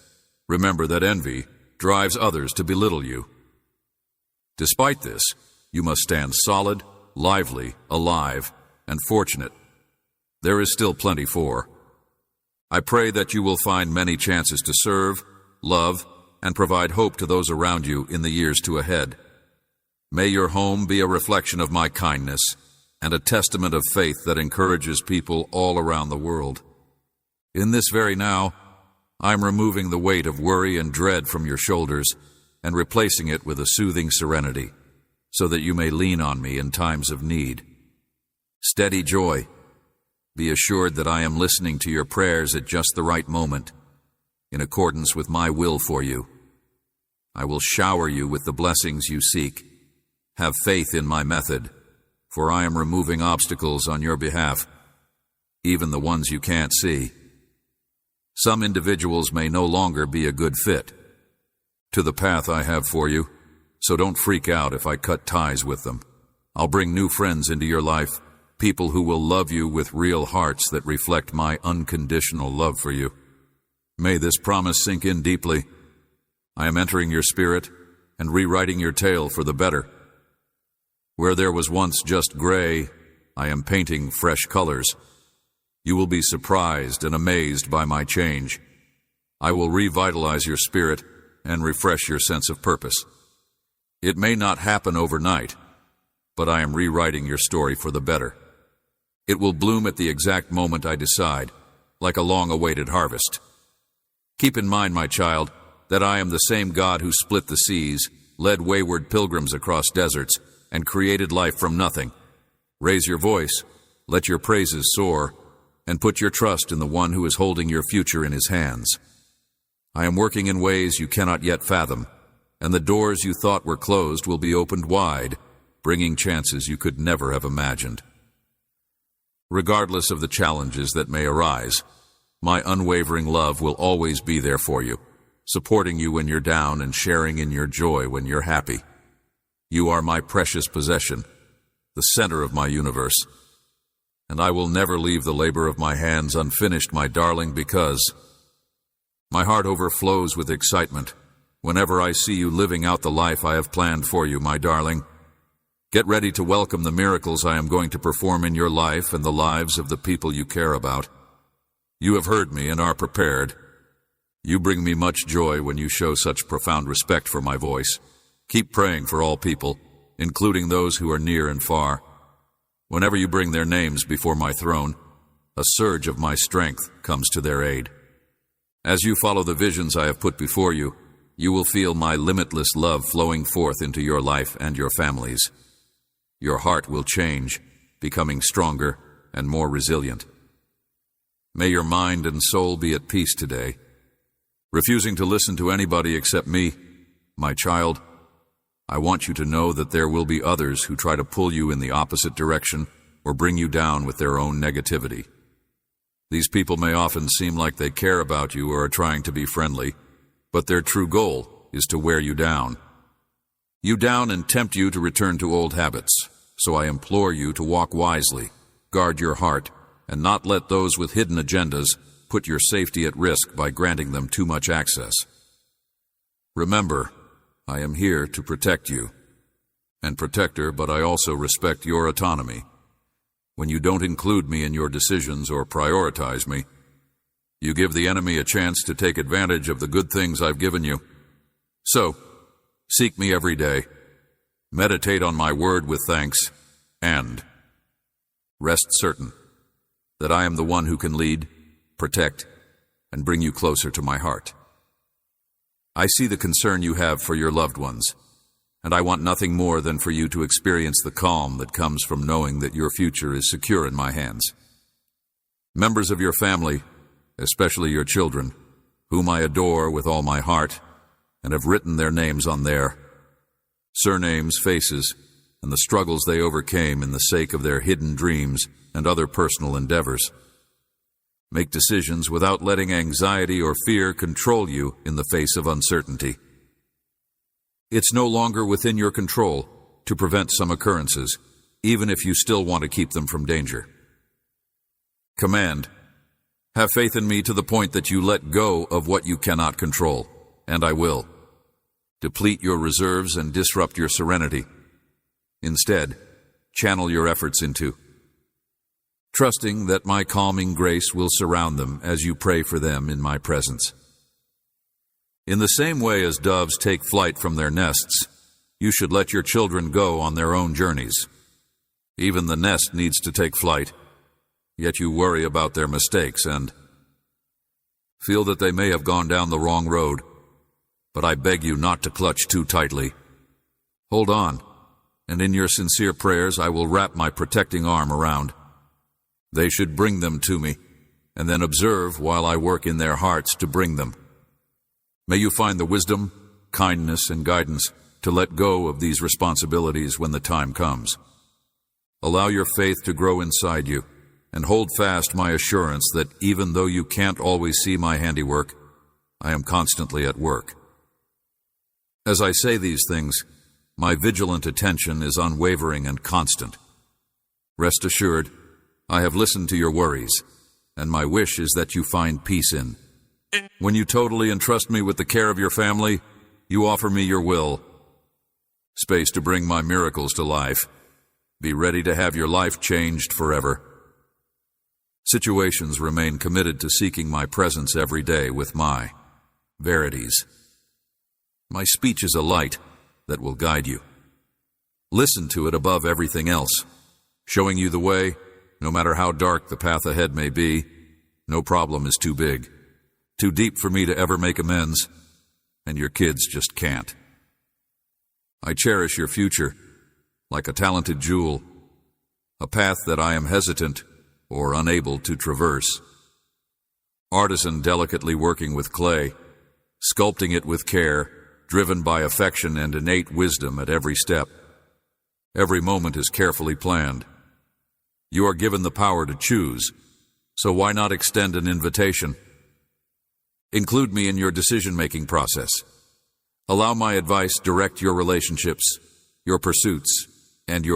remember that envy drives others to belittle you. Despite this, you must stand solid, lively, alive, and fortunate. There is still plenty for. I pray that you will find many chances to serve, love, and provide hope to those around you in the years to ahead. May your home be a reflection of my kindness and a testament of faith that encourages people all around the world. In this very now, I'm removing the weight of worry and dread from your shoulders and replacing it with a soothing serenity, so that you may lean on me in times of need. Steady joy. Be assured that I am listening to your prayers at just the right moment, in accordance with my will for you. I will shower you with the blessings you seek. Have faith in my method, for I am removing obstacles on your behalf, even the ones you can't see. Some individuals may no longer be a good fit to the path I have for you, so don't freak out if I cut ties with them. I'll bring new friends into your life, people who will love you with real hearts that reflect my unconditional love for you. May this promise sink in deeply. I am entering your spirit and rewriting your tale for the better. Where there was once just gray, I am painting fresh colors. You will be surprised and amazed by my change. I will revitalize your spirit and refresh your sense of purpose. It may not happen overnight, but I am rewriting your story for the better. It will bloom at the exact moment I decide, like a long-awaited harvest. Keep in mind, my child, that I am the same God who split the seas, led wayward pilgrims across deserts, and created life from nothing. Raise your voice, let your praises soar, and put your trust in the one who is holding your future in his hands. I am working in ways you cannot yet fathom, and the doors you thought were closed will be opened wide, bringing chances you could never have imagined. Regardless of the challenges that may arise, my unwavering love will always be there for you, supporting you when you're down and sharing in your joy when you're happy. You are my precious possession, the center of my universe, and I will never leave the labor of my hands unfinished, my darling, because my heart overflows with excitement whenever I see you living out the life I have planned for you, my darling. Get ready to welcome the miracles I am going to perform in your life and the lives of the people you care about. You have heard me and are prepared. You bring me much joy when you show such profound respect for my voice. Keep praying for all people, including those who are near and far. Whenever you bring their names before my throne, a surge of my strength comes to their aid. As you follow the visions I have put before you, you will feel my limitless love flowing forth into your life and your families. Your heart will change, becoming stronger and more resilient. May your mind and soul be at peace today. Refusing to listen to anybody except me, my child, I want you to know that there will be others who try to pull you in the opposite direction or bring you down with their own negativity. These people may often seem like they care about you or are trying to be friendly, but their true goal is to wear you down. You down and tempt you to return to old habits, so I implore you to walk wisely, guard your heart, and not let those with hidden agendas put your safety at risk by granting them too much access. Remember, I am here to protect you. And protector, but I also respect your autonomy. When you don't include me in your decisions or prioritize me, you give the enemy a chance to take advantage of the good things I've given you. So, seek me every day, meditate on my word with thanks, and rest certain that I am the one who can lead, protect, and bring you closer to my heart. I see the concern you have for your loved ones, and I want nothing more than for you to experience the calm that comes from knowing that your future is secure in my hands. Members of your family, especially your children, whom I adore with all my heart, and have written their names on there, surnames, faces, and the struggles they overcame in the sake of their hidden dreams and other personal endeavors. Make decisions without letting anxiety or fear control you in the face of uncertainty. It's no longer within your control to prevent some occurrences, even if you still want to keep them from danger. Command: have faith in me to the point that you let go of what you cannot control, and I will. Deplete your reserves and disrupt your serenity. Instead, channel your efforts into trusting that my calming grace will surround them as you pray for them in my presence. In the same way as doves take flight from their nests, you should let your children go on their own journeys. Even the nest needs to take flight, yet you worry about their mistakes and feel that they may have gone down the wrong road, but I beg you not to clutch too tightly. Hold on, and in your sincere prayers I will wrap my protecting arm around. They should bring them to me, and then observe while I work in their hearts to bring them. May you find the wisdom, kindness, and guidance to let go of these responsibilities when the time comes. Allow your faith to grow inside you, and hold fast my assurance that even though you can't always see my handiwork, I am constantly at work. As I say these things, my vigilant attention is unwavering and constant. Rest assured, I have listened to your worries, and my wish is that you find peace in. When you totally entrust me with the care of your family, you offer me your will, space to bring my miracles to life. Be ready to have your life changed forever. Situations remain committed to seeking my presence every day with my verities. My speech is a light that will guide you. Listen to it above everything else, showing you the way. No matter how dark the path ahead may be, no problem is too big, too deep for me to ever make amends, and your kids just can't. I cherish your future like a talented jewel, a path that I am hesitant or unable to traverse. Artisan delicately working with clay, sculpting it with care, driven by affection and innate wisdom at every step. Every moment is carefully planned. You are given the power to choose, so why not extend an invitation? Include me in your decision-making process. Allow my advice direct your relationships, your pursuits, and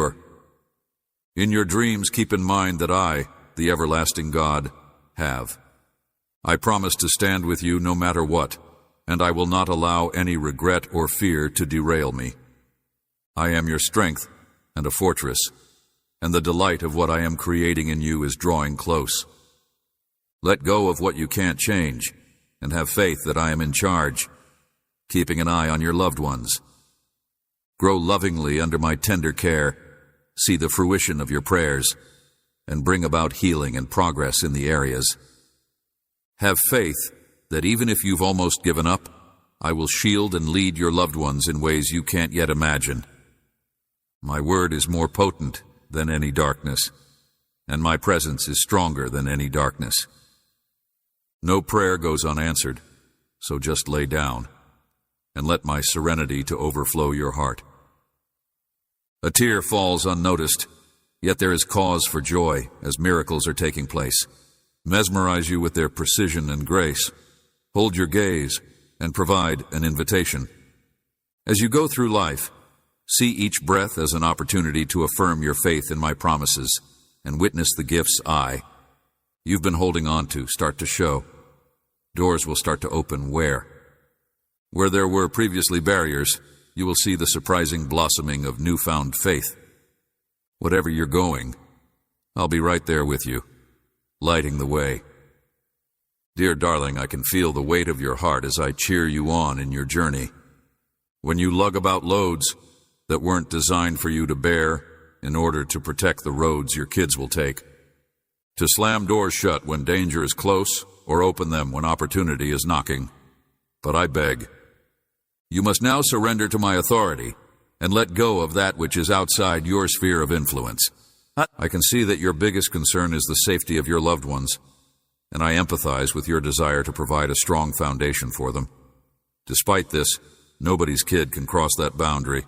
in your dreams, keep in mind that I, the everlasting God, have. I promise to stand with you no matter what, and I will not allow any regret or fear to derail me. I am your strength and a fortress, and the delight of what I am creating in you is drawing close. Let go of what you can't change, and have faith that I am in charge, keeping an eye on your loved ones. Grow lovingly under my tender care, see the fruition of your prayers, and bring about healing and progress in the areas. Have faith that even if you've almost given up, I will shield and lead your loved ones in ways you can't yet imagine. My word is more potent than any darkness, and my presence is stronger than any darkness. No prayer goes unanswered, so just lay down and let my serenity to overflow your heart. A tear falls unnoticed, yet there is cause for joy as miracles are taking place. Mesmerize you with their precision and grace. Hold your gaze and provide an invitation. As you go through life, see each breath as an opportunity to affirm your faith in my promises and witness the gifts you've been holding on to start to show. Doors will start to open where there were previously barriers, you will see the surprising blossoming of newfound faith. Whatever you're going, I'll be right there with you, lighting the way. Dear darling, I can feel the weight of your heart as I cheer you on in your journey. When you lug about loads that weren't designed for you to bear in order to protect the roads your kids will take, to slam doors shut when danger is close or open them when opportunity is knocking. But I beg, you must now surrender to my authority and let go of that which is outside your sphere of influence. I can see that your biggest concern is the safety of your loved ones, and I empathize with your desire to provide a strong foundation for them. Despite this, nobody's kid can cross that boundary.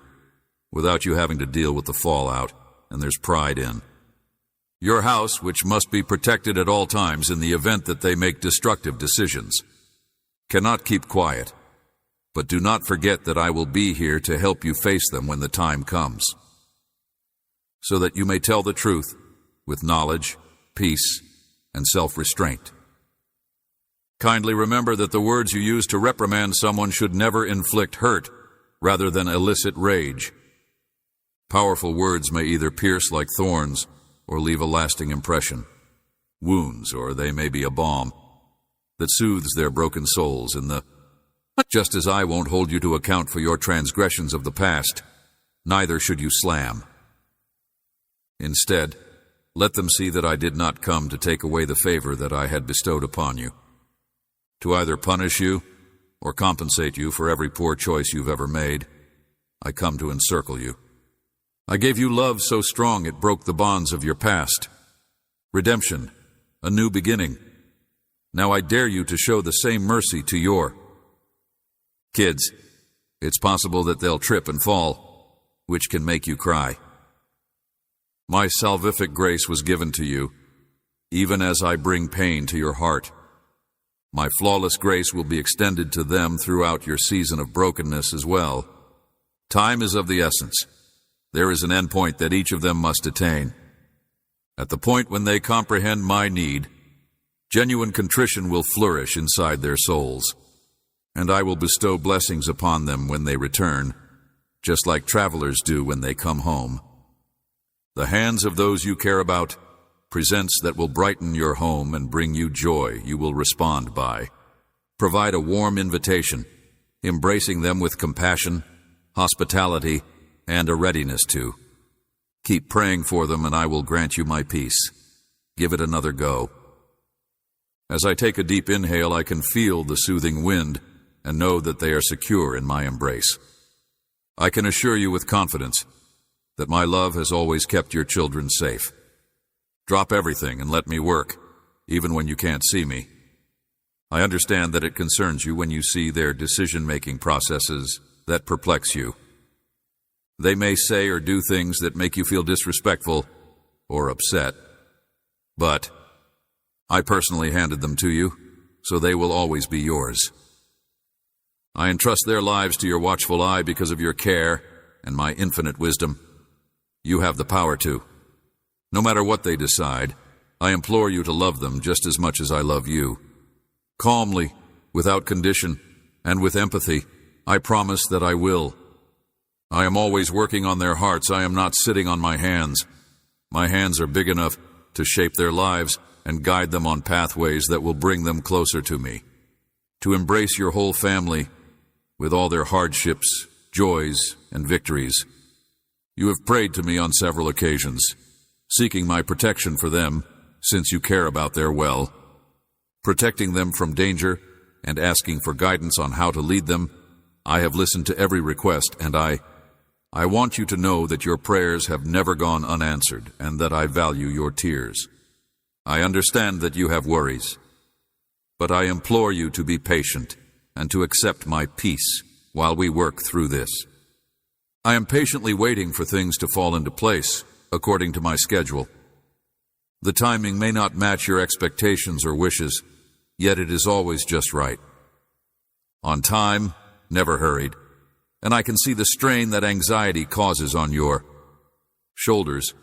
without you having to deal with the fallout, and there's pride in. Your house, which must be protected at all times in the event that they make destructive decisions, cannot keep quiet, but do not forget that I will be here to help you face them when the time comes, so that you may tell the truth with knowledge, peace, and self-restraint. Kindly remember that the words you use to reprimand someone should never inflict hurt rather than elicit rage. Powerful words may either pierce like thorns or leave a lasting impression, wounds, or they may be a balm that soothes their broken souls just as I won't hold you to account for your transgressions of the past, neither should you slam. Instead, let them see that I did not come to take away the favor that I had bestowed upon you, to either punish you or compensate you for every poor choice you've ever made. I come to encircle you. I gave you love so strong it broke the bonds of your past. Redemption, a new beginning. Now I dare you to show the same mercy to your kids. It's possible that they'll trip and fall, which can make you cry. My salvific grace was given to you, even as I bring pain to your heart. My flawless grace will be extended to them throughout your season of brokenness as well. Time is of the essence. There is an endpoint that each of them must attain. At the point when they comprehend my need, genuine contrition will flourish inside their souls, and I will bestow blessings upon them when they return, just like travelers do when they come home. The hands of those you care about, presents that will brighten your home and bring you joy you will respond by. Provide a warm invitation, embracing them with compassion, hospitality, and a readiness to. Keep praying for them and I will grant you my peace. Give it another go. As I take a deep inhale, I can feel the soothing wind and know that they are secure in my embrace. I can assure you with confidence that my love has always kept your children safe. Drop everything and let me work, even when you can't see me. I understand that it concerns you when you see their decision-making processes that perplex you. They may say or do things that make you feel disrespectful or upset, but I personally handed them to you, so they will always be yours. I entrust their lives to your watchful eye because of your care and my infinite wisdom. You have the power to. No matter what they decide, I implore you to love them just as much as I love you. Calmly, without condition, and with empathy, I promise that I will. I am always working on their hearts. I am not sitting on my hands. My hands are big enough to shape their lives and guide them on pathways that will bring them closer to me. To embrace your whole family with all their hardships, joys, and victories. You have prayed to me on several occasions, seeking my protection for them, since you care about their well, protecting them from danger and asking for guidance on how to lead them. I have listened to every request, and I want you to know that your prayers have never gone unanswered and that I value your tears. I understand that you have worries, but I implore you to be patient and to accept my peace while we work through this. I am patiently waiting for things to fall into place according to my schedule. The timing may not match your expectations or wishes, yet it is always just right. On time, never hurried, and I can see the strain that anxiety causes on your shoulders.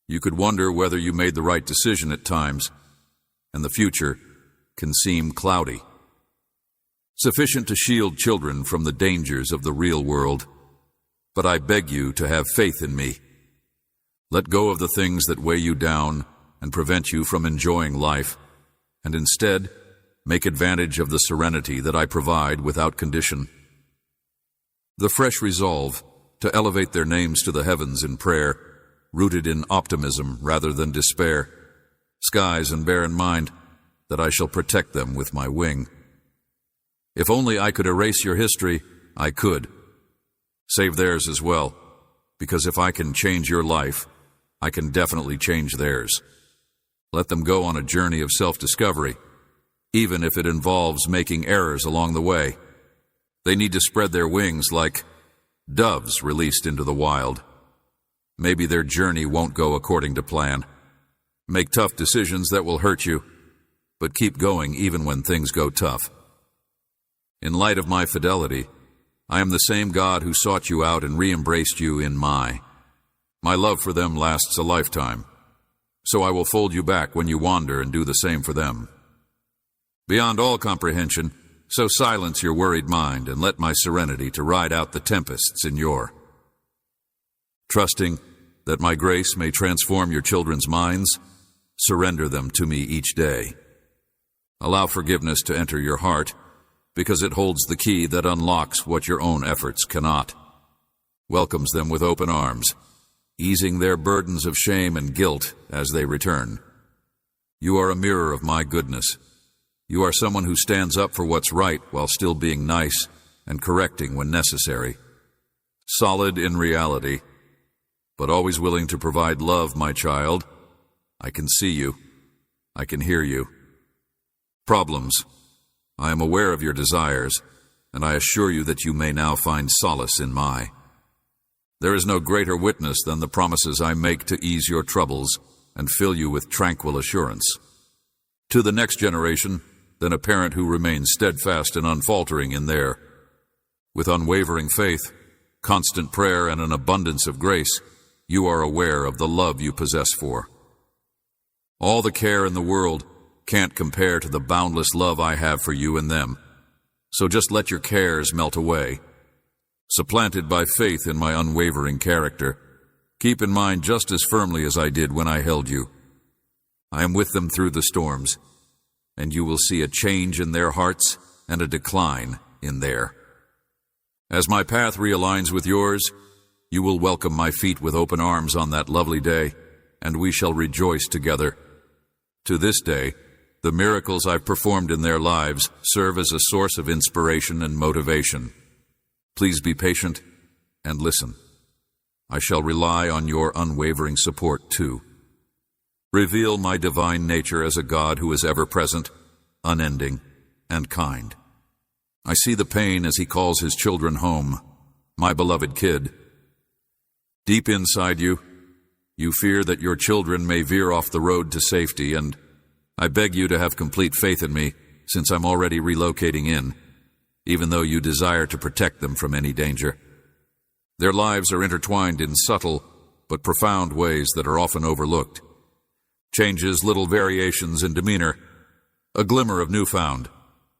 You could wonder whether you made the right decision at times, and the future can seem cloudy. Sufficient to shield children from the dangers of the real world, but I beg you to have faith in me. Let go of the things that weigh you down and prevent you from enjoying life, and instead make advantage of the serenity that I provide without condition. The fresh resolve to elevate their names to the heavens in prayer, rooted in optimism rather than despair. Skies, and bear in mind that I shall protect them with my wing. If only I could erase your history, I could. Save theirs as well, because if I can change your life, I can definitely change theirs. Let them go on a journey of self-discovery, even if it involves making errors along the way. They need to spread their wings like doves released into the wild. Maybe their journey won't go according to plan. Make tough decisions that will hurt you, but keep going even when things go tough. In light of my fidelity, I am the same God who sought you out and re-embraced you in my love for them lasts a lifetime, so I will fold you back when you wander and do the same for them. Beyond all comprehension, so silence your worried mind and let my serenity to ride out the tempests in your. Trusting that my grace may transform your children's minds, surrender them to me each day. Allow forgiveness to enter your heart, because it holds the key that unlocks what your own efforts cannot. Welcomes them with open arms, easing their burdens of shame and guilt as they return. You are a mirror of my goodness. You are someone who stands up for what's right while still being nice and correcting when necessary. Solid in reality, but always willing to provide love, my child. I can see you. I can hear you. Problems. I am aware of your desires, and I assure you that you may now find solace in my. There is no greater witness than the promises I make to ease your troubles and fill you with tranquil assurance. To the next generation, than a parent who remains steadfast and unfaltering in their. With unwavering faith, constant prayer, and an abundance of grace, you are aware of the love you possess for. All the care in the world can't compare to the boundless love I have for you and them, so just let your cares melt away. Supplanted by faith in my unwavering character, keep in mind just as firmly as I did when I held you. I am with them through the storms, and you will see a change in their hearts and a decline in their. As my path realigns with yours, you will welcome my feet with open arms on that lovely day, and we shall rejoice together. To this day, the miracles I've performed in their lives serve as a source of inspiration and motivation. Please be patient and listen. I shall rely on your unwavering support too. Reveal my divine nature as a God who is ever present, unending, and kind. I see the pain as he calls his children home, my beloved kid. Deep inside you, you fear that your children may veer off the road to safety, and I beg you to have complete faith in me, since I'm already relocating in, even though you desire to protect them from any danger. Their lives are intertwined in subtle but profound ways that are often overlooked. Changes, little variations in demeanor, a glimmer of newfound,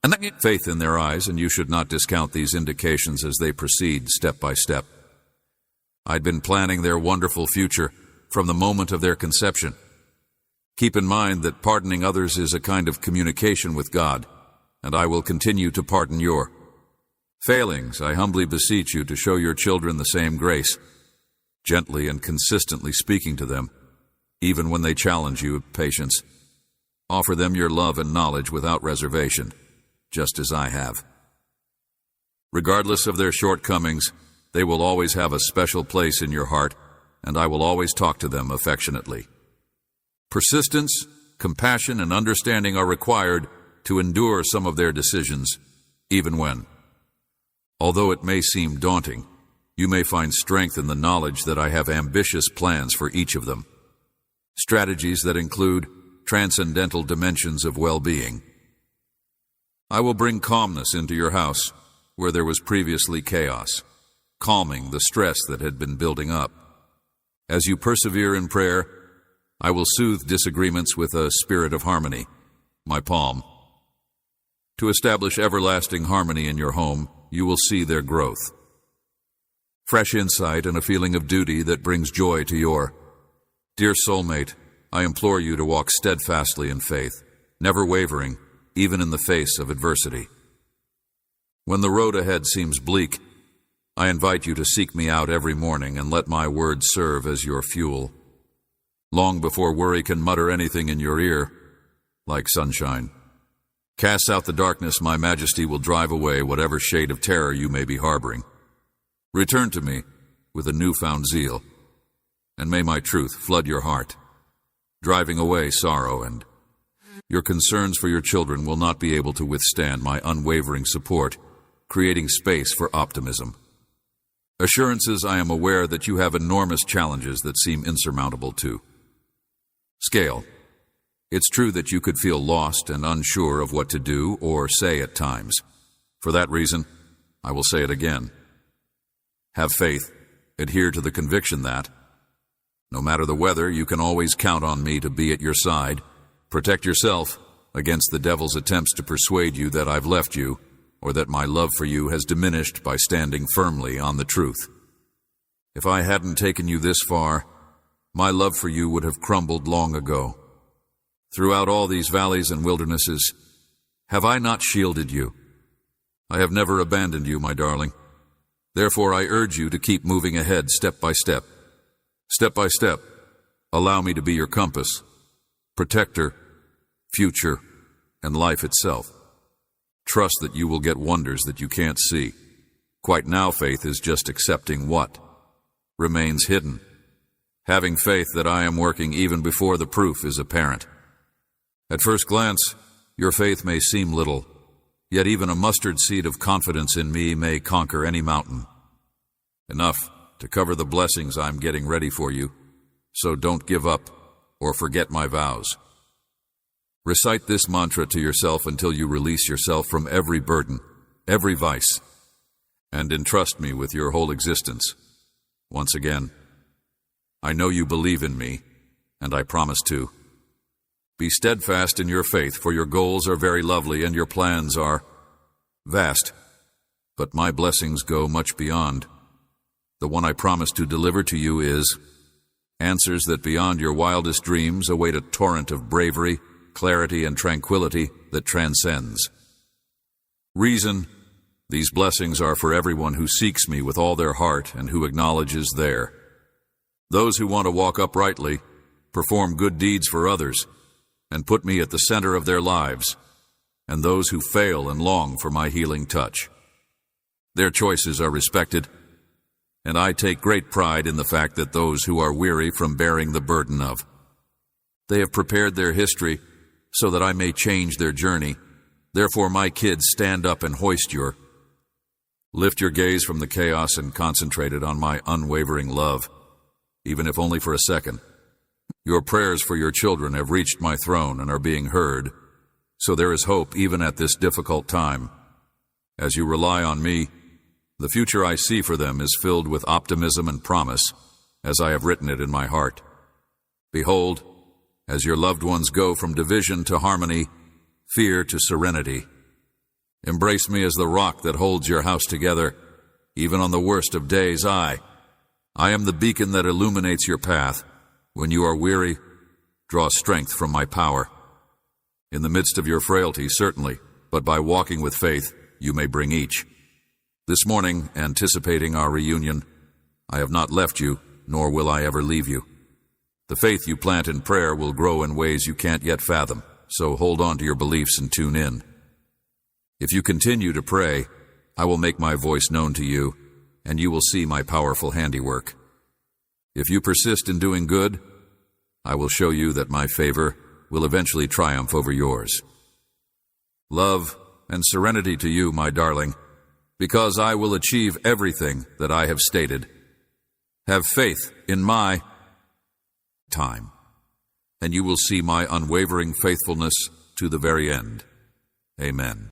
and faith in their eyes, and you should not discount these indications as they proceed step by step. I'd been planning their wonderful future from the moment of their conception. Keep in mind that pardoning others is a kind of communication with God, and I will continue to pardon your failings. I humbly beseech you to show your children the same grace, gently and consistently speaking to them, even when they challenge you with patience. Offer them your love and knowledge without reservation, just as I have. Regardless of their shortcomings, they will always have a special place in your heart, and I will always talk to them affectionately. Persistence, compassion, and understanding are required to endure some of their decisions, even when, although it may seem daunting, you may find strength in the knowledge that I have ambitious plans for each of them. Strategies that include transcendental dimensions of well-being. I will bring calmness into your house where there was previously chaos, calming the stress that had been building up. As you persevere in prayer, I will soothe disagreements with a spirit of harmony, my palm. To establish everlasting harmony in your home, you will see their growth. Fresh insight and a feeling of duty that brings joy to your. Dear soulmate, I implore you to walk steadfastly in faith, never wavering, even in the face of adversity. When the road ahead seems bleak, I invite you to seek me out every morning and let my words serve as your fuel. Long before worry can mutter anything in your ear, like sunshine. Cast out the darkness, my majesty will drive away whatever shade of terror you may be harboring. Return to me with a newfound zeal, and may my truth flood your heart, driving away sorrow, and your concerns for your children will not be able to withstand my unwavering support, creating space for optimism. Assurances I am aware that you have enormous challenges that seem insurmountable too. Scale. It's true that you could feel lost and unsure of what to do or say at times. For that reason, I will say it again. Have faith. Adhere to the conviction that, no matter the weather, you can always count on me to be at your side. Protect yourself against the devil's attempts to persuade you that I've left you, or that my love for you has diminished by standing firmly on the truth. If I hadn't taken you this far, my love for you would have crumbled long ago. Throughout all these valleys and wildernesses, have I not shielded you? I have never abandoned you, my darling. Therefore, I urge you to keep moving ahead step by step. Step by step, allow me to be your compass, protector, future, and life itself. Trust that you will get wonders that you can't see. Quite now, faith is just accepting what remains hidden. Having faith that I am working even before the proof is apparent. At first glance, your faith may seem little, yet even a mustard seed of confidence in me may conquer any mountain. Enough to cover the blessings I'm getting ready for you, so don't give up or forget my vows. Recite this mantra to yourself until you release yourself from every burden, every vice, and entrust me with your whole existence. Once again, I know you believe in me, and I promise to. Be steadfast in your faith, for your goals are very lovely and your plans are vast, but my blessings go much beyond. The one I promise to deliver to you is answers that beyond your wildest dreams await a torrent of bravery, clarity, and tranquility that transcends. Reason, these blessings are for everyone who seeks me with all their heart and who acknowledges there. Those who want to walk uprightly, perform good deeds for others, and put me at the center of their lives, and those who fail and long for my healing touch. Their choices are respected, and I take great pride in the fact that those who are weary from bearing the burden of. They have prepared their history so that I may change their journey. Therefore, my kids, stand up and hoist your. Lift your gaze from the chaos and concentrate it on my unwavering love, even if only for a second. Your prayers for your children have reached my throne and are being heard, so there is hope even at this difficult time. As you rely on me, the future I see for them is filled with optimism and promise, as I have written it in my heart. Behold, as your loved ones go from division to harmony, fear to serenity. Embrace me as the rock that holds your house together, even on the worst of days. I am the beacon that illuminates your path. When you are weary, draw strength from my power. In the midst of your frailty, certainly, but by walking with faith, you may bring each. This morning, anticipating our reunion, I have not left you, nor will I ever leave you. The faith you plant in prayer will grow in ways you can't yet fathom, so hold on to your beliefs and tune in. If you continue to pray, I will make my voice known to you, and you will see my powerful handiwork. If you persist in doing good, I will show you that my favor will eventually triumph over yours. Love and serenity to you, my darling, because I will achieve everything that I have stated. Have faith in my time, and you will see my unwavering faithfulness to the very end. Amen.